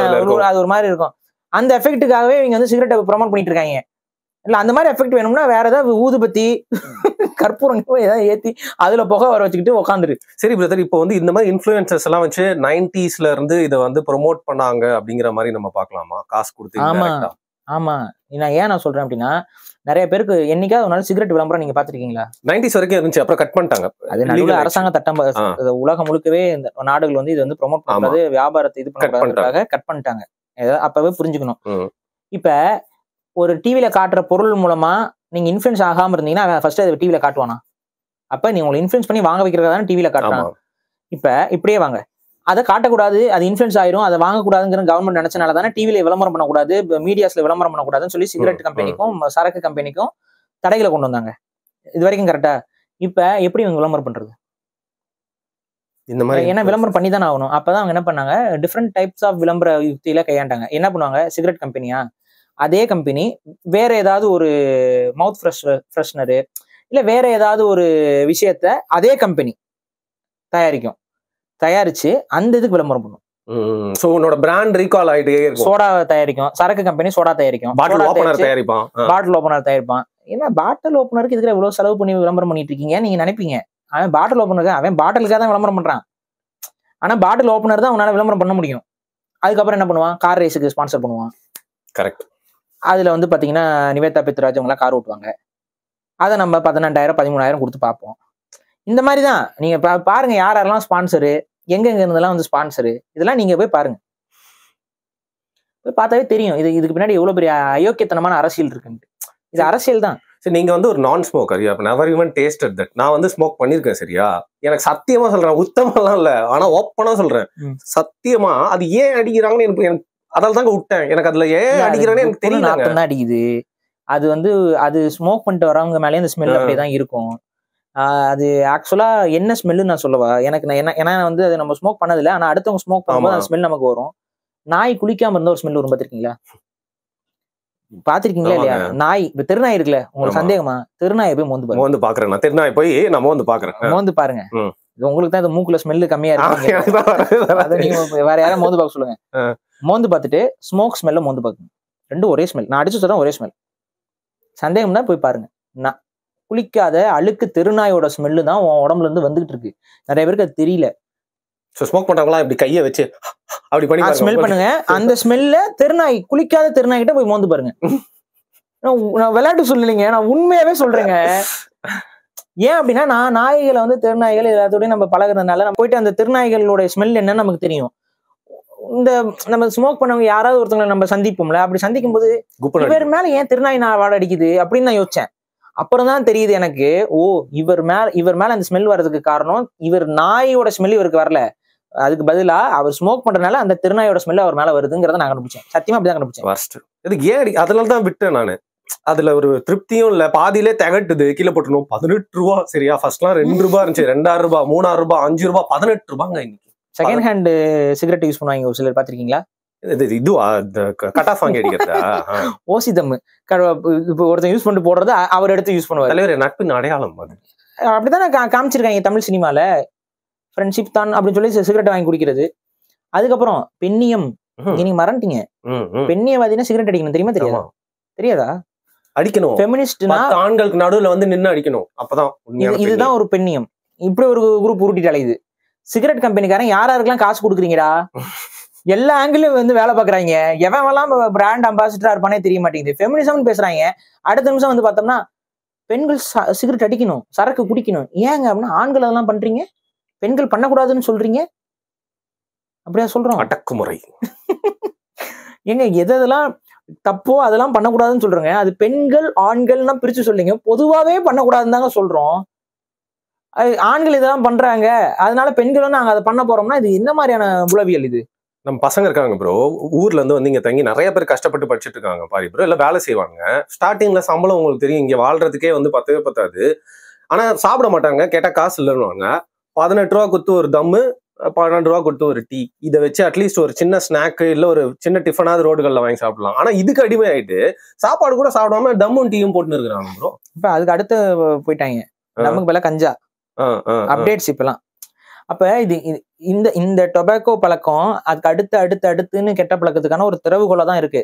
அது ஒரு மாதிரி இருக்கும். அந்த எஃபெக்ட்டுக்காகவே இவங்க வந்து சிகரெட்டை ப்ரொமோட் பண்ணிட்டு இருக்காங்க. இல்ல அந்த மாதிரி எஃபெக்ட் வேணும்னா வேற ஏதாவது ஊதுபத்தி கற்பூரம் ஏதாவது ஏத்தி அதுல புகை வர வச்சுக்கிட்டு உட்காந்துரு. சரி பிரதர், இப்போ வந்து இந்த மாதிரி இன்ஃபுளுசர்ஸ் எல்லாம் வச்சு 90s இருந்து இதை வந்து ப்ரொமோட் பண்ணாங்க அப்படிங்கிற மாதிரி நம்ம பார்க்கலாமா, காசு கொடுத்து? ஆமா, நான் சொல்றேன் அப்படின்னா, நிறைய பேருக்கு என்னைக்காவது ஒரு நாள் சிகரெட் விளம்பரம் நீங்க பாத்திருக்கீங்களா? 90s வரைக்கும் இருந்துச்சு, அப்புறம் கட் பண்ணிட்டாங்க. அது நடுவுல அரசாங்க சட்டம், உலகம் முழுக்கவே இந்த நாடுகள் வந்து இது வந்து ப்ரொமோட் பண்றது, வியாபாரத்தை இது பண்றதுக்காக கட் பண்ணிட்டாங்க. அப்பவே புரிஞ்சுக்கணும். இப்ப ஒரு டிவில காட்டுற பொருள் மூலமா நீங்க இன்ஃபுளுன்ஸ் ஆகாம இருந்தீங்கன்னா ஃபர்ஸ்ட் அதை டிவில காட்டுவானா? அப்ப நீங்க உங்களை இன்ஃபுளுன்ஸ் பண்ணி வாங்க வைக்கிறதா தானே டிவில காட்டுறான். இப்ப இப்படியே வாங்க, அதை காட்டக்கூடாது, அது இன்ஃபுளுன்ஸ் ஆயிரும், அதை வாங்கக்கூடாதுங்கிற கவர்மெண்ட் நினைச்சனால தானே டிவில விளம்பரம் பண்ணக்கூடாது, மீடியாஸ்ல விளம்பரம் பண்ணக்கூடாதுன்னு சொல்லி சிகரெட் கம்பெனிக்கும் சரக்கு கம்பெனிக்கும் தடைகளை கொண்டு வந்தாங்க. இது வரைக்கும் கரெக்டா? இப்ப எப்படி இவங்க விளம்பரம் பண்றது? இந்த மாதிரி ஏன்னா விளம்பரம் பண்ணி தானே ஆகணும். அப்பதான் அவங்க என்ன பண்ணாங்க, டிஃப்ரெண்ட் டைப்ஸ் ஆஃப் விளம்பர யுக்தியில கையாண்டாங்க. என்ன பண்ணுவாங்க, சிகரெட் கம்பெனியா அதே கம்பெனி வேற ஏதாவது ஒரு மவுத் ஃப்ரெஷ்னரு இல்ல வேற ஏதாவது ஒரு விஷயத்த அதே கம்பெனி தயாரிச்சு அந்த இதுக்கு விளம்பரம் பண்ணும். சோ உன்னோட பிராண்ட் ரீகால் ஆயிட்டே இருக்கும். சோடா தயாரிக்கும், சரக்கு கம்பெனி சோடா தயாரிக்கும், பாட்டில் ஓபனர் தயாரிப்பான். ஏன்னா பாட்டில் ஓபனருக்கு இதுக்கு இவ்வளவு செலவு பண்ணி விளம்பரம் பண்ணிட்டு இருக்கீங்க நீங்க நினைப்பீங்க. அவன் பாட்டில் ஓபனருக்கு அவன் பாட்டிலுக்காக தான் விளம்பரம் பண்றான். ஆனா பாட்டில் ஓபனர் தான் அவனால விளம்பரம் பண்ண முடியும். அதுக்கப்புறம் என்ன பண்ணுவான், கார் ரேஸுக்கு ஸ்பான்சர் பண்ணுவான். கரெக்ட். அதுல வந்து பாத்தீங்கன்னா நிவேதா பெத்ராஜ் அவங்களாம் கார் ஓட்டுவாங்க. அதை நம்ம 12,000 13,000 கொடுத்து பார்ப்போம். இந்த மாதிரிதான் நீங்க பாருங்க யாரெல்லாம் ஸ்பான்சரு, எங்க இருந்தெல்லாம் வந்து ஸ்பான்சரு, இதெல்லாம் நீங்க போய் பாருங்க, போய் பார்த்தாவே தெரியும் இதுக்கு பின்னாடி எவ்வளவு பெரிய அயோக்கியத்தனமான அரசியல் இருக்குன்னு. இது அரசியல் தான். சரி, நீங்க வந்து ஒரு நான் smoker, never even tasted that. நான் வந்து ஸ்மோக் பண்ணிருக்கேன், சரியா? எனக்கு சத்தியமா சொல்றேன், உத்தமெல்லாம் இல்ல, ஆனா ஓப்பனா சொல்றேன், சத்தியமா அது ஏன் அடிக்கிறாங்கன்னு எனக்கு அதால தாங்க விட்டேன். எனக்கு அதுல ஏன் அடிக்கிறாங்கன்னு எனக்கு தெரியல. நாத்தம் தான் அடிக்குது. அது வந்து அது ஸ்மோக் பண்ணிட்டு வரவங்க மேலே இந்த ஸ்மெல் அப்படியேதான் இருக்கும். அது ஆக்சுவலா என்ன ஸ்மெல்லுன்னு நான் சொல்லவா, எனக்கு ஏன்னா வந்து அது நம்ம ஸ்மோக் பண்ணதில்லை, ஆனா அடுத்தவங்க ஸ்மோக் பண்ணும்போது அந்த ஸ்மெல் நமக்கு வரும். நாய் குளிக்காம இருந்த ஒரு ஸ்மெல் வரும், பாத்திருக்கீங்களா? பாத்திருக்கீங்களா இல்லையா? நாய், இப்ப தெருநாய் இருக்குல்ல, உங்களுக்கு சந்தேகமா? தெருநாயை போய் மோந்து பாருங்க. பாக்குறேன், தெருநாய் போய் நான் மோந்து பாக்குறேன், மோந்து பாருங்க. இது உங்களுக்கு தான் இந்த மூக்குல ஸ்மெல்லு கம்மியா இருக்கு, அதை நீங்க வேற யாரும் மோந்து பார்க்க சொல்லுங்க. மோந்து பார்த்துட்டு ஸ்மோக் ஸ்மெல்ல மோந்து பார்க்கணும். ரெண்டும் ஒரே ஸ்மெல். நான் அடிச்சு சொல்றேன் ஒரே ஸ்மெல். சந்தேகம்னா போய் பாருங்க. நான் குளிக்காத அழுக்கு தெருநாயோட ஸ்மெல்லு தான் உன் உடம்புல இருந்து வந்துகிட்டு இருக்கு. நிறைய பேருக்கு அது தெரியல. ஸ்மோக் பண்றவங்களா இப்படி கையை வச்சு அப்படி பண்ணி ஸ்மெல் பண்ணுங்க. அந்த ஸ்மெல்ல தெருநாய், குளிக்காத தெருநாய் கிட்ட போய் மோந்து பாருங்க. நான் விளையாட்டு சொல்லலைங்க, நான் உண்மையாவே சொல்றேங்க. ஏன் அப்படின்னா நான் நாய்களை வந்து தெருநாய்கள் எல்லாத்தோடய நம்ம பழகுறதுனால நம்ம போயிட்டு அந்த தெருநாய்களோட ஸ்மெல் என்னன்னு நமக்கு தெரியும். இந்த நம்ம ஸ்மோக் பண்ணவங்க யாராவது ஒருத்தவங்களை நம்ம சந்திப்போம்ல, அப்படி சந்திக்கும் போது இவர் மேல ஏன் திருநாய் நான் வாட அடிக்குது அப்படின்னு நான் யோசிச்சேன். அப்புறம் தான் தெரியுது எனக்கு, ஓ இவர் மேல அந்த ஸ்மெல் வர்றதுக்கு காரணம் இவர் நாயோட ஸ்மெல் இவருக்கு வரல, அதுக்கு பதிலா அவர் ஸ்மோக் பண்றதுனால அந்த திருநாயோட ஸ்மெல் அவர் மேல வருதுங்கிறத நான் கண்டுபிடிச்சேன். சத்தியமா அப்படிதான் கண்டுபிடிச்சேன். இதுக்கு ஏன் அதனாலதான் விட்டேன் நானு. அதுல ஒரு திருப்தியும் இல்ல, பாதியிலே திகட்டுது, கீழே போட்டணும். 18 ரூபா சரியா? ஃபர்ஸ்ட்லாம் 2 ரூபா இருந்துச்சு, 2000 ரூபாய், 3000 ரூபாய், 5 ரூபாய், 18 ரூபாங்க இன்னைக்கு. செகண்ட் ஹேண்ட் சிகரெட் யூஸ் பண்ணுவாங்க ஒரு சிலர், பாத்திருக்கீங்களா? இதுவா கட் ஆஃப் வாங்கி அடிக்கிறதா? ஓசி தம்மு இப்போ ஒருத்தன் யூஸ் பண்ணிட்டு போடுறது அவர் எடுத்து யூஸ் பண்ணுவார். தலைவர் நட்பின் அடையாளம் அது. அப்படிதான் காமிச்சிருக்காங்க தமிழ் சினிமால. ஃப்ரெண்ட்ஷிப் தான் அப்படின்னு சொல்லி சிகரெட் வாங்கி குடிக்கிறது. அதுக்கப்புறம் பெண்ணியம், நீங்க மறந்துட்டீங்க. பெண்ணியவாதினா சிகரெட் அடிக்கணும் தெரியுமா? தெரியாதா? தெரியாதா? அடிக்கணும். ஃபெமினிஸ்ட்னா ஆண்களுக்கு நடுவுல வந்து நின்னு அடிக்கணும், அப்பதான். இதுதான் ஒரு பெண்ணியம். இப்படி ஒரு குரூப் உருட்டிட்டு அலையுது. சிகரெட் கம்பெனிக்காரன் யாருக்கெல்லாம் காசு கொடுக்குறீங்கடா, எல்லா ஆங்கிலும் வந்து வேலை பாக்குறாங்க. எவெல்லாம் பிராண்ட் அம்பாசிடரா இருப்பானே தெரிய மாட்டேங்குது. ஃபெமினிசம் பேசுறாங்க, அடுத்த நிமிஷம் வந்து பார்த்தோம்னா பெண்கள் சிகரெட் அடிக்கணும், சரக்கு குடிக்கணும். ஏங்க அப்படின்னா ஆண்கள் அதெல்லாம் பண்றீங்க, பெண்கள் பண்ணக்கூடாதுன்னு சொல்றீங்க. அப்படியா சொல்றோம்? அடக்குமுறை. ஏங்க எதெல்லாம் தப்போ அதெல்லாம் பண்ணக்கூடாதுன்னு சொல்றேங்க. அது பெண்கள் ஆண்கள்னா பிரிச்சு சொல்லிங்க, பொதுவாவே பண்ணக்கூடாதுன்னு தாங்க சொல்றோம். ஆண்கள் இதெல்லாம் பண்றாங்க அதனால பெண்களும் நாங்க அதை பண்ண போறோம்னா இது என்ன மாதிரியான உளவியல் இது? நம்ம பசங்க இருக்காங்க ப்ரோ, ஊர்ல இருந்து வந்து இங்க தங்கி நிறைய பேர் கஷ்டப்பட்டு படிச்சுட்டு இருக்காங்க பாரு ப்ரோ. எல்லாம் வேலை செய்வாங்க. ஸ்டார்டிங்ல சம்பளம் உங்களுக்கு தெரியும், இங்க வாழ்றதுக்கே வந்து பத்தவே பத்தாது. ஆனா சாப்பிட மாட்டாங்க, கேட்டா காசு இல்லைன்னு. 18 ரூபா கொடுத்து ஒரு தம்மு, 12 ரூபா கொடுத்து ஒரு டீ, இதை வச்சு அட்லீஸ்ட் ஒரு சின்ன ஸ்நாக்கு இல்ல ஒரு சின்ன டிஃபனாவது ரோடுகள்ல வாங்கி சாப்பிடலாம். ஆனா இதுக்கு அடிமை ஆயிட்டு சாப்பாடு கூட சாப்பிடாம டம்மும் டீயும் போட்டுன்னு இருக்கிறாங்க ப்ரோ. இப்ப அதுக்கு அடுத்து போயிட்டாங்க, நமக்கு பல கஞ்சா அப்டேட்ஸ் இப்பெல்லாம். அப்ப இது இந்த டொபாக்கோ பழக்கம் அதுக்கு அடுத்துன்னு கெட்ட பழக்கத்துக்கான ஒரு திறவுகோலா தான் இருக்கு.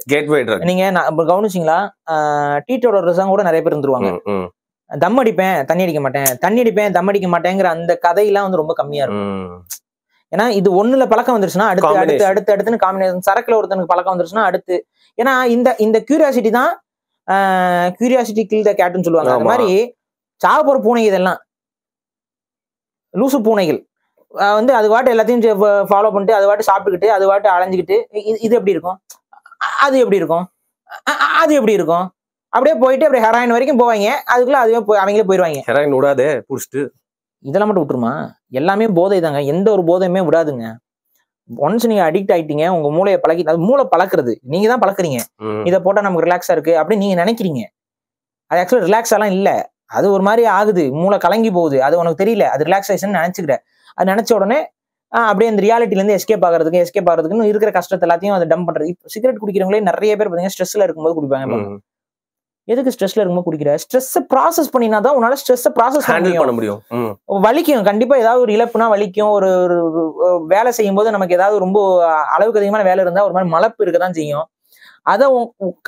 நீங்க கவனிச்சிங்களா? டீட்டோட கூட நிறைய பேர் இருந்துருவாங்க. தம் அடிப்பேன் தண்ணி அடிக்க மாட்டேன், தண்ணி அடிப்பேன் தம் அடிக்க மாட்டேங்கிற அந்த கதையெல்லாம் வந்து ரொம்ப கம்மியா இருக்கும். ஏன்னா இது ஒண்ணுல பழக்கம் வந்துருச்சுன்னா அடுத்துன்னு காம்பினேஷன். சரக்குல ஒருத்தனுக்கு பழக்கம் வந்துருச்சுன்னா அடுத்து. ஏன்னா இந்த கியூரியாசிட்டி தான் கியூரியாசிட்டி கில் த கேட்னு சொல்லுவாங்க. அந்த மாதிரி சாவ போற பூனை இதெல்லாம் லூசு பூனைகள் வந்து அது வாட்டு எல்லாத்தையும் ஃபாலோ பண்ணிட்டு அது வாட்டு சாப்பிட்டுக்கிட்டு அது வாட்டு அலைஞ்சிக்கிட்டு இது எப்படி இருக்கும், அது எப்படி இருக்கும், அது எப்படி இருக்கும், அப்படியே போயிட்டு அப்படியே ஹெராயின் வரைக்கும் போவாங்க. அதுக்குள்ள அதுவே அவங்களே போயிடுவாங்க. ஹெராயின் விடாதே புடிச்சிட்டு இதெல்லாம் மட்டும் விட்டுருமா? எல்லாமே போதை தாங்க, எந்த ஒரு போதையுமே விடாதுங்க. ஒன்ஸ் நீங்க அடிக்ட் ஆயிட்டீங்க, உங்க மூளையை பழக்கி, அது மூளை பழக்கிறது நீங்க தான் பழக்குறீங்க. இதை போட்டா நமக்கு ரிலாக்ஸா இருக்கு அப்படின்னு நீங்க நினைக்கிறீங்க. அது ஆக்சுவலா ரிலாக்ஸ் எல்லாம் இல்ல, அது ஒரு மாதிரி ஆகுது, மூளை கலங்கி போகுது, அது உனக்கு தெரியல, அது ரிலாக்ஸேஷன் நினைச்சுக்கிட்ட. அது நினைச்ச உடனே அப்படியே அந்த ரியாலிட்டில இருந்து எஸ்கேப் ஆகிறதுக்குன்னு இருக்கிற கஷ்டத்தை எல்லாத்தையும் அதை டம்ப் பண்றது. இப்போ சிகரெட் குடிக்கிறவங்களே நிறைய பேர் பாத்தீங்கன்னா ஸ்ட்ரெஸ்ல இருக்கும்போது குடிப்பாங்க. எதுக்கு ஸ்ட்ரெஸ்ல இருக்கும்போது குடிக்கிற? ஸ்ட்ரெஸ் ப்ராசஸ் பண்ணினா தான் உன்னால ஸ்ட்ரெஸ் ப்ராசஸ் பண்ண முடியும். வலிக்கும், கண்டிப்பா ஏதாவது ஒரு இழப்புனா வலிக்கும். ஒரு வேலை செய்யும் போது நமக்கு ஏதாவது ரொம்ப அளவுக்கு அதிகமான வேலை இருந்தா ஒரு மாதிரி மலப்பு இருக்கதான் செய்யும். அதை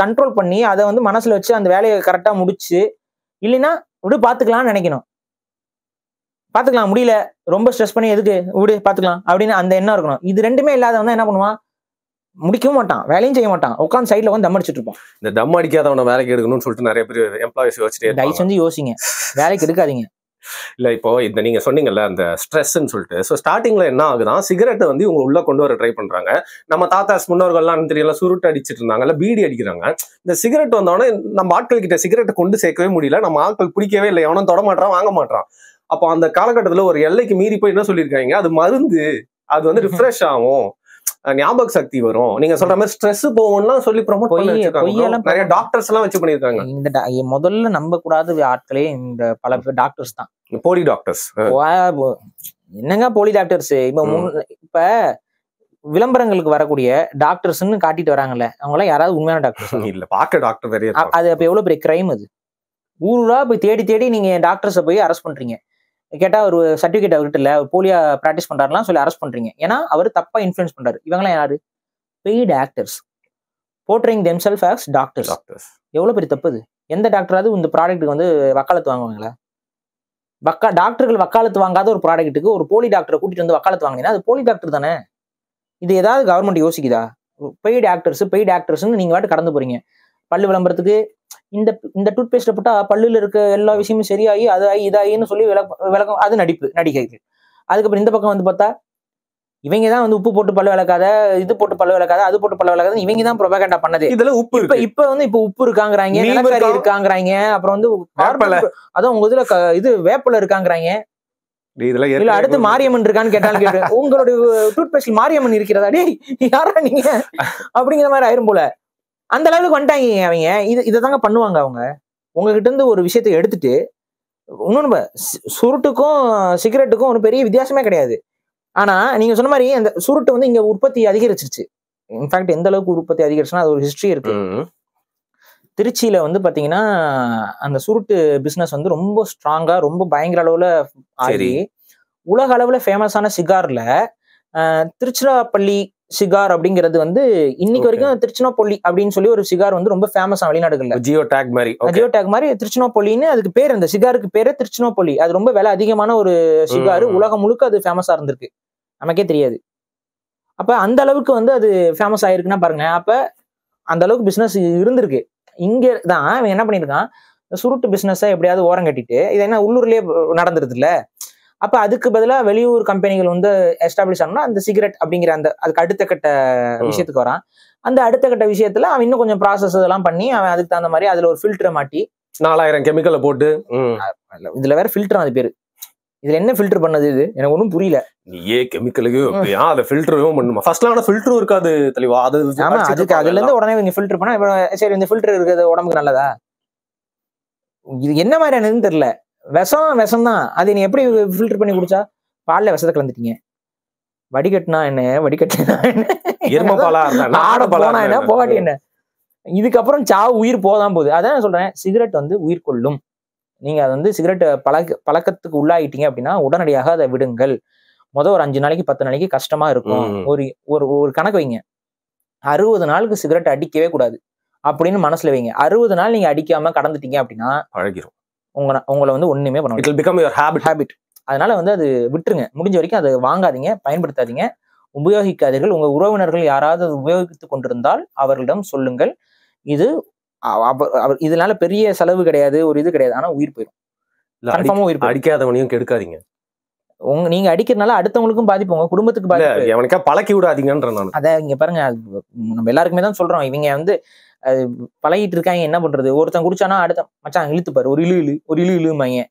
கண்ட்ரோல் பண்ணி அதை வந்து மனசுல வச்சு அந்த வேலையை கரெக்டா முடிச்சு, இல்லைன்னா விடு பாத்துக்கலாம்னு நினைக்கணும். பாத்துக்கலாம் முடியல, ரொம்ப ஸ்ட்ரெஸ் பண்ணி எதுக்கு விடு பாத்துக்கலாம் அப்படின்னு அந்த எண்ணம் இருக்கணும். இது ரெண்டுமே இல்லாதவன் என்ன பண்ணுவான்? முடிக்கவும் மாட்டான், வேலையும் செய்ய மாட்டான், உட்காந்து சைட்ல வந்து தம் அடிச்சுட்டு இருப்பான். இந்த தம் அடிக்காதவனை வேலைக்கு எடுக்கணும்னு சொல்லிட்டு நிறைய பேர் எம்ப்ளாயிஸ் யோசிச்சுட்டே தயவு செஞ்சு யோசிங்க, வேலைக்கு எடுக்காதீங்க. இல்ல இப்போ இந்த நீங்க சொன்னீங்கல்ல அந்த ஸ்ட்ரெஸ்ன்னு சொல்லிட்டு, ஸோ ஸ்டார்டிங்ல என்ன ஆகுதான், சிகரெட்டை வந்து இவங்க உள்ள கொண்டு வர ட்ரை பண்றாங்க. நம்ம தாத்தாஸ் முன்னோர்கள்லாம் தெரியல சுருட்டு அடிச்சிட்டு இருந்தாங்க, இல்ல பீடி அடிக்கிறாங்க. இந்த சிகரெட் வந்தோடனே நம்ம ஆட்கள் கிட்ட சிகரெட்டை கொண்டு சேர்க்கவே முடியல, நம்ம ஆட்கள் பிடிக்கவே இல்லை, எவனும் தொட மாட்டான், வாங்க மாட்டான். அப்போ அந்த காலகட்டத்துல ஒரு எல்லைக்கு மீறி போய் என்ன சொல்லியிருக்காங்க, அது மருந்து, அது வந்து ரிஃப்ரெஷ் ஆகும், ஞாபக சக்தி வரும், நீங்க சொல்ற மாதிரி ஸ்ட்ரெஸ் போகும்லாம் சொல்லி ப்ரோமோட் பண்ணி வச்சிருக்காங்க. நிறைய டாக்டர்ஸ் எல்லாம் வச்சு பண்ணிருக்காங்க. இந்த முதல்ல நம்ப கூடாத ஆட்களே இந்த பல டாக்டர்ஸ் தான், போலி டாக்டர்ஸ். என்னங்க போலி டாக்டர்ஸ்? இப்ப விளம்பரங்களுக்கு வரக்கூடிய டாக்டர்ஸ்ன்னு காட்டிட்டு வராங்கல்ல, அவங்க எல்லாம் யாராவது உண்மையான டாக்டர் இல்ல, பாக்க டாக்டர் வேற. அது அப்ப எவ்வளவு பெரிய கிரைம் அது. ஊரா போய் தேடி நீங்க டாக்டர்ஸை போய் அரெஸ்ட் பண்றீங்க. கேட்டா ஒரு சர்டிபிகேட் அவர்கிட்ட இல்ல, போலியா பிராக்டிஸ் பண்றாருலாம் சொல்லி அரெஸ்ட் பண்றீங்க. ஏன்னா அவர் தப்பா இன்ஃபுளுன்ஸ் பண்றாரு. இவங்கலாம் யாரு? Paid actors portraying themself as doctors. எவ்வளவு பெரிய தப்பு இது? எந்த டாக்டராவது இந்த ப்ராடக்ட்டுக்கு வந்து வக்காலத்து வாங்குவாங்களா? டாக்டர்கள் வக்காலத்து வாங்காத ஒரு ப்ராடக்ட்டுக்கு ஒரு போலி டாக்டரை கூட்டிட்டு வந்து வக்காலத்து வாங்கினீங்கன்னா அது போலி டாக்டர் தானே. இது ஏதாவது கவர்மெண்ட் யோசிக்குதா? பெய்டு ஆக்டர்ஸ்ன்னு நீங்க வாட்டு கடந்து போறீங்க. பல்லு விளம்பரத்துக்கு இந்த இந்த டூத் பேஸ்ட்டை போட்டா பல்லுல இருக்க எல்லா விஷயமும் சரியாகி அதாகி இதாகின்னு சொல்லி விளக்கம். அது நடிகைகள். அதுக்கப்புறம் இந்த பக்கம் வந்து பார்த்தா இவங்க தான் வந்து உப்பு போட்டு பல்லு விளக்காத, இது போட்டு பல்லு விளக்காத, அது போட்டு பல்லு விளக்காத, இவங்க தான் ப்ரொபகண்டா பண்ணது. இதுல உப்பு இப்ப வந்து இப்ப உப்பு இருக்காங்கிறாங்க, நிலக்கரி இருக்காங்கிறாங்க, அப்புறம் வந்து அதான் உங்க இதுல இது வேப்பல இருக்காங்கிறாங்க. இல்ல அடுத்து மாரியம்மன் இருக்கான்னு கேட்டாலும் கேட்டு உங்களுடைய டூத் பேஸ்ட்ல மாரியம்மன் இருக்கிறதா? டேய் யாரா நீங்க அப்படிங்கிற மாதிரி ஆயிரும் போல. அந்த லெவலுக்கு வந்துட்டாங்க அவங்க. இதை தாங்க பண்ணுவாங்க அவங்க. உங்ககிட்ட இருந்து ஒரு விஷயத்தை எடுத்துட்டு இன்னொன்னு சுருட்டுக்கும் சிகரெட்டுக்கும் ஒரு பெரிய வித்தியாசமே கிடையாது. ஆனா நீங்க சொன்ன மாதிரி அந்த சுருட்டு வந்து இங்க உற்பத்தி அதிகரிச்சிருச்சு. இன்ஃபேக்ட் எந்த அளவுக்கு உற்பத்தி அதிகரிச்சுன்னா அது ஒரு ஹிஸ்டரி இருக்கு. திருச்சியில வந்து பாத்தீங்கன்னா அந்த சுருட்டு பிசினஸ் வந்து ரொம்ப ஸ்ட்ராங்கா ரொம்ப பயங்கர அளவுல ஆகி உலக அளவுல ஃபேமஸான சிகார்ல திருச்சிராப்பள்ளி சிகார் அப்படிங்கிறது வந்து இன்னைக்கு வரைக்கும் திருச்சினோப்பள்ளி அப்படின்னு சொல்லி ஒரு சிகார் வந்து ரொம்ப ஃபேமஸா வெளிநாடுகள்ல. ஜியோ டேக் மாதிரி திருச்சினோப்பள்ளின்னு அதுக்கு பேர், அந்த சிகாருக்கு பேரு திருச்சினோப்பள்ளி. அது ரொம்ப விலை அதிகமான ஒரு சிகாரு. உலகம் முழுக்க அது ஃபேமஸா இருந்திருக்கு, நமக்கே தெரியாது. அப்ப அந்த அளவுக்கு வந்து அது ஃபேமஸ் ஆயிருக்குன்னா பாருங்க. அப்ப அந்த அளவுக்கு பிசினஸ் இருந்திருக்கு. இங்க தான் அவன் என்ன பண்ணிருக்கான், சுருட்டு பிசினஸை எப்படியாவது ஓரம் கட்டிட்டு இதை என்ன உள்ளூர்லயே நடந்துருது இல்ல. அப்ப அதுக்கு பதிலா வெளியூர் கம்பெனிகள் வந்து எஸ்டாப்ளிஷ் ஆனா அந்த சிகரெட் அப்படிங்கிற அந்த அதுக்கு அடுத்த கட்ட விஷயத்துக்கு வரான். அந்த அடுத்த கட்ட விஷயத்துல அவன் இன்னும் கொஞ்சம் ப்ராசஸ் இதெல்லாம் பண்ணி அவன் அதுக்கு தகுந்த மாதிரி அதுல ஒரு ஃபில்டரை மாட்டி 4000 கெமிக்கலை போட்டு, இதுல வேற ஃபில்டர் அது பேரு. இதுல என்ன ஃபில்டர் பண்ணது இது எனக்கு ஒன்றும் புரியல. நீயே கெமிக்கலுக்கு அதை ஃபில்டரும் பண்ணுமா? ஃபர்ஸ்ட்லாம் ஃபில்டரும் இருக்காது தெளிவா. அது ஆமா, அதுக்கு அதுல இருந்து உடனே நீங்க ஃபில்டர் பண்ணா சரி இந்த ஃபில்டர் இருக்கிறது உடம்புக்கு நல்லதா? இது என்ன மாதிரியானதுன்னு தெரியல. விஷம் தான். அது நீ எப்படி ஃபில்டர் பண்ணி குடிச்சா? பால்ல விஷத்தை கலந்துட்டீங்க. வடிகட்டினா என்ன, வடிகட்டினா என்ன, என்ன போகாட்டி என்ன, இதுக்கப்புறம் சாவு உயிர் போதான் போகுது. அதான் சொல்றேன், சிகரெட் வந்து உயிர் கொள்ளும். நீங்க அது வந்து சிகரெட் பழக்கத்துக்கு உள்ளாயிட்டீங்க அப்படின்னா உடனடியாக அதை விடுங்கள். ஒரு 5 நாளைக்கு 10 நாளைக்கு கஷ்டமா இருக்கும். ஒரு கணக்கு வைங்க, 60 நாளுக்கு சிகரெட் அடிக்கவே கூடாது அப்படின்னு மனசுல வைங்க. 60 நாள் நீங்க அடிக்காம கடந்துட்டீங்க அப்படின்னா பழகிரும். உங்களை வந்து ஒண்ணுமே பண்ண முடியாது. It will become your habit. அதனால வந்து அது விட்டுருங்க. முடிஞ்ச வரைக்கும் அதை வாங்காதீங்க, பயன்படுத்தாதீங்க, உபயோகிக்காதீர்கள். உங்க உறவினர்கள் யாராவது உபயோகித்துக் கொண்டிருந்தால் அவர்களிடம் சொல்லுங்கள். இது இதனால பெரிய செலவு கிடையாது, ஒரு இது கிடையாது. ஆனா உயிர் போயிடும். அடிக்காதவனையும் கெடுக்காதீங்க. நீங்க அடிக்கிறதுனால அடுத்தவங்களுக்கும் பாதிப்பு, உங்க குடும்பத்துக்கு பாதிப்பு. எவனுக்கா பழக்கி விடாதீங்கன்ற நான். அத இங்க பாருங்க, நம்ம எல்லாருக்குமே தான் சொல்றோம். இவங்க வந்து பழகிட்டு இருக்காங்க, என்ன பண்றது? ஒருத்தன் குடிச்சானா அடுத்த மச்சான் இழுத்து பாரு, ஒரு இழுமாங்க,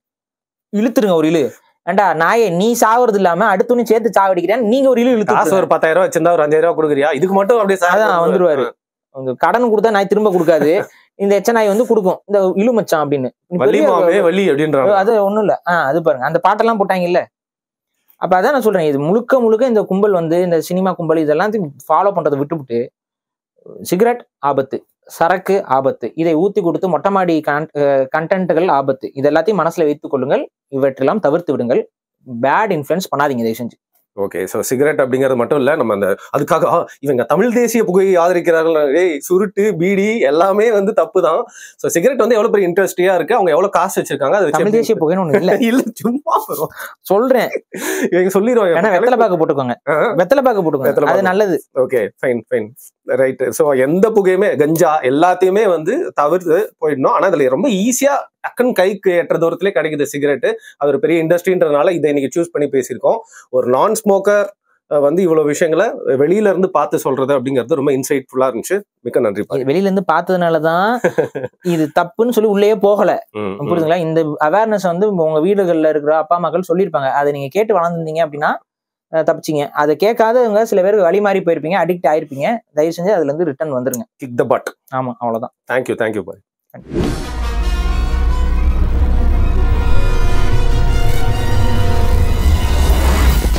இழுத்துருங்க ஒரு இழு. ஏண்டா நாயே, நீ சாவுறது இல்லாம அடுத்தவனையும் சேர்த்து சாவடிக்கிறேன், நீங்க ஒரு இழுத்து. ஒரு 10,000 ரூபாய் வச்சிருந்தா ஒரு 5,000 ரூபாய் கொடுக்குறியா? இதுக்கு மட்டும் அப்படியே அதான் வந்துருவாரு. கடன் கொடுத்தா நாய் திரும்ப கொடுக்காது, இந்த எச்ச நாய் வந்து கொடுக்கும் இந்த இழு மச்சான் அப்படின்னு. அது ஒண்ணும் இல்ல. அது பாருங்க, அந்த பாட்டெல்லாம் போட்டாங்க இல்ல. அப்ப அதான் நான் சொல்றேன், இது முழுக்க இந்த கும்பல் வந்து இந்த சினிமா கும்பல் இதெல்லாம் ஃபாலோ பண்றதை விட்டுவிட்டு சிகரெட் ஆபத்து, சரக்கு ஆபத்து, இதை ஊத்தி கொடுத்து மொட்டமாடி கண்டென்ட்கள் ஆபத்து, இது எல்லாத்தையும் மனசுல வைத்துக் கொள்ளுங்கள். இவற்றெல்லாம் தவிர்த்து விடுங்கள். பேட் இன்ஃப்ளூயன்ஸ் பண்ணாதீங்க தயவு செஞ்சு. ஓகே, ஸோ சிகரெட் அப்படிங்கிறது மட்டும் இல்ல, நம்ம அந்த அதுக்காக இவங்க தமிழ் தேசிய புகையை ஆதரிக்கிறார்கள், சுருட்டு பீடி எல்லாமே வந்து தப்பு தான். ஸோ சிகரெட் வந்து எவ்வளவு பெரிய இன்ட்ரெஸ்டியா இருக்கு, அவங்க எவ்வளவு காசு வச்சிருக்காங்க, அது தமிழ் தேசிய புகைன்னு ஒண்ணு இல்ல. இல்ல சும்மா சொல்றேன், இவங்க சொல்லிடுவாங்க. வெத்தலை பாக்கு போட்டுக்கோங்க, வெத்தலை பாக்கு போட்டுக்கோங்க, அது நல்லது. Okay, fine right. ஸோ எந்த புகையுமே, கஞ்சா எல்லாத்தையுமே வந்து தவிர்த்து போயிடணும். ஆனா அதுல ரொம்ப ஈஸியா டக்குன்னு கைக்கு ஏற்ற தூரத்திலே கிடைக்குது சிகரெட். அது ஒரு பெரிய இண்டஸ்ட்ரின்றதுனால இதை இன்னைக்கு சூஸ் பண்ணி பேசியிருக்கோம். ஒரு நான் ஸ்மோக்கர் வந்து இவ்வளவு விஷயங்களை வெளியில இருந்து பார்த்து சொல்றது அப்படிங்கிறது ரொம்ப இன்சைட்ஃபுல்லா இருந்துச்சு. மிக்க நன்றி. வெளியில இருந்து பார்த்ததுனாலதான் இது தப்புன்னு சொல்லி உள்ளே போகல, புரியுதுங்களா? இந்த அவேர்னஸ் வந்து உங்க வீடுகள்ல இருக்கிற அப்பா அம்மாக்கள் சொல்லியிருப்பாங்க, அதை நீங்க கேட்டு வளர்ந்துருந்தீங்க அப்படின்னா தப்பிச்சிங்க. அதை கேட்காதவங்க சில பேருக்கு வழி மாறி போயிருப்பீங்க, அடிக்ட் ஆயிருப்பீங்க. தயவு செஞ்சு அதுல இருந்து ரிட்டர்ன் வந்துருங்க. Kick the but. ஆமா, அவ்வளவுதான். Thank you bye.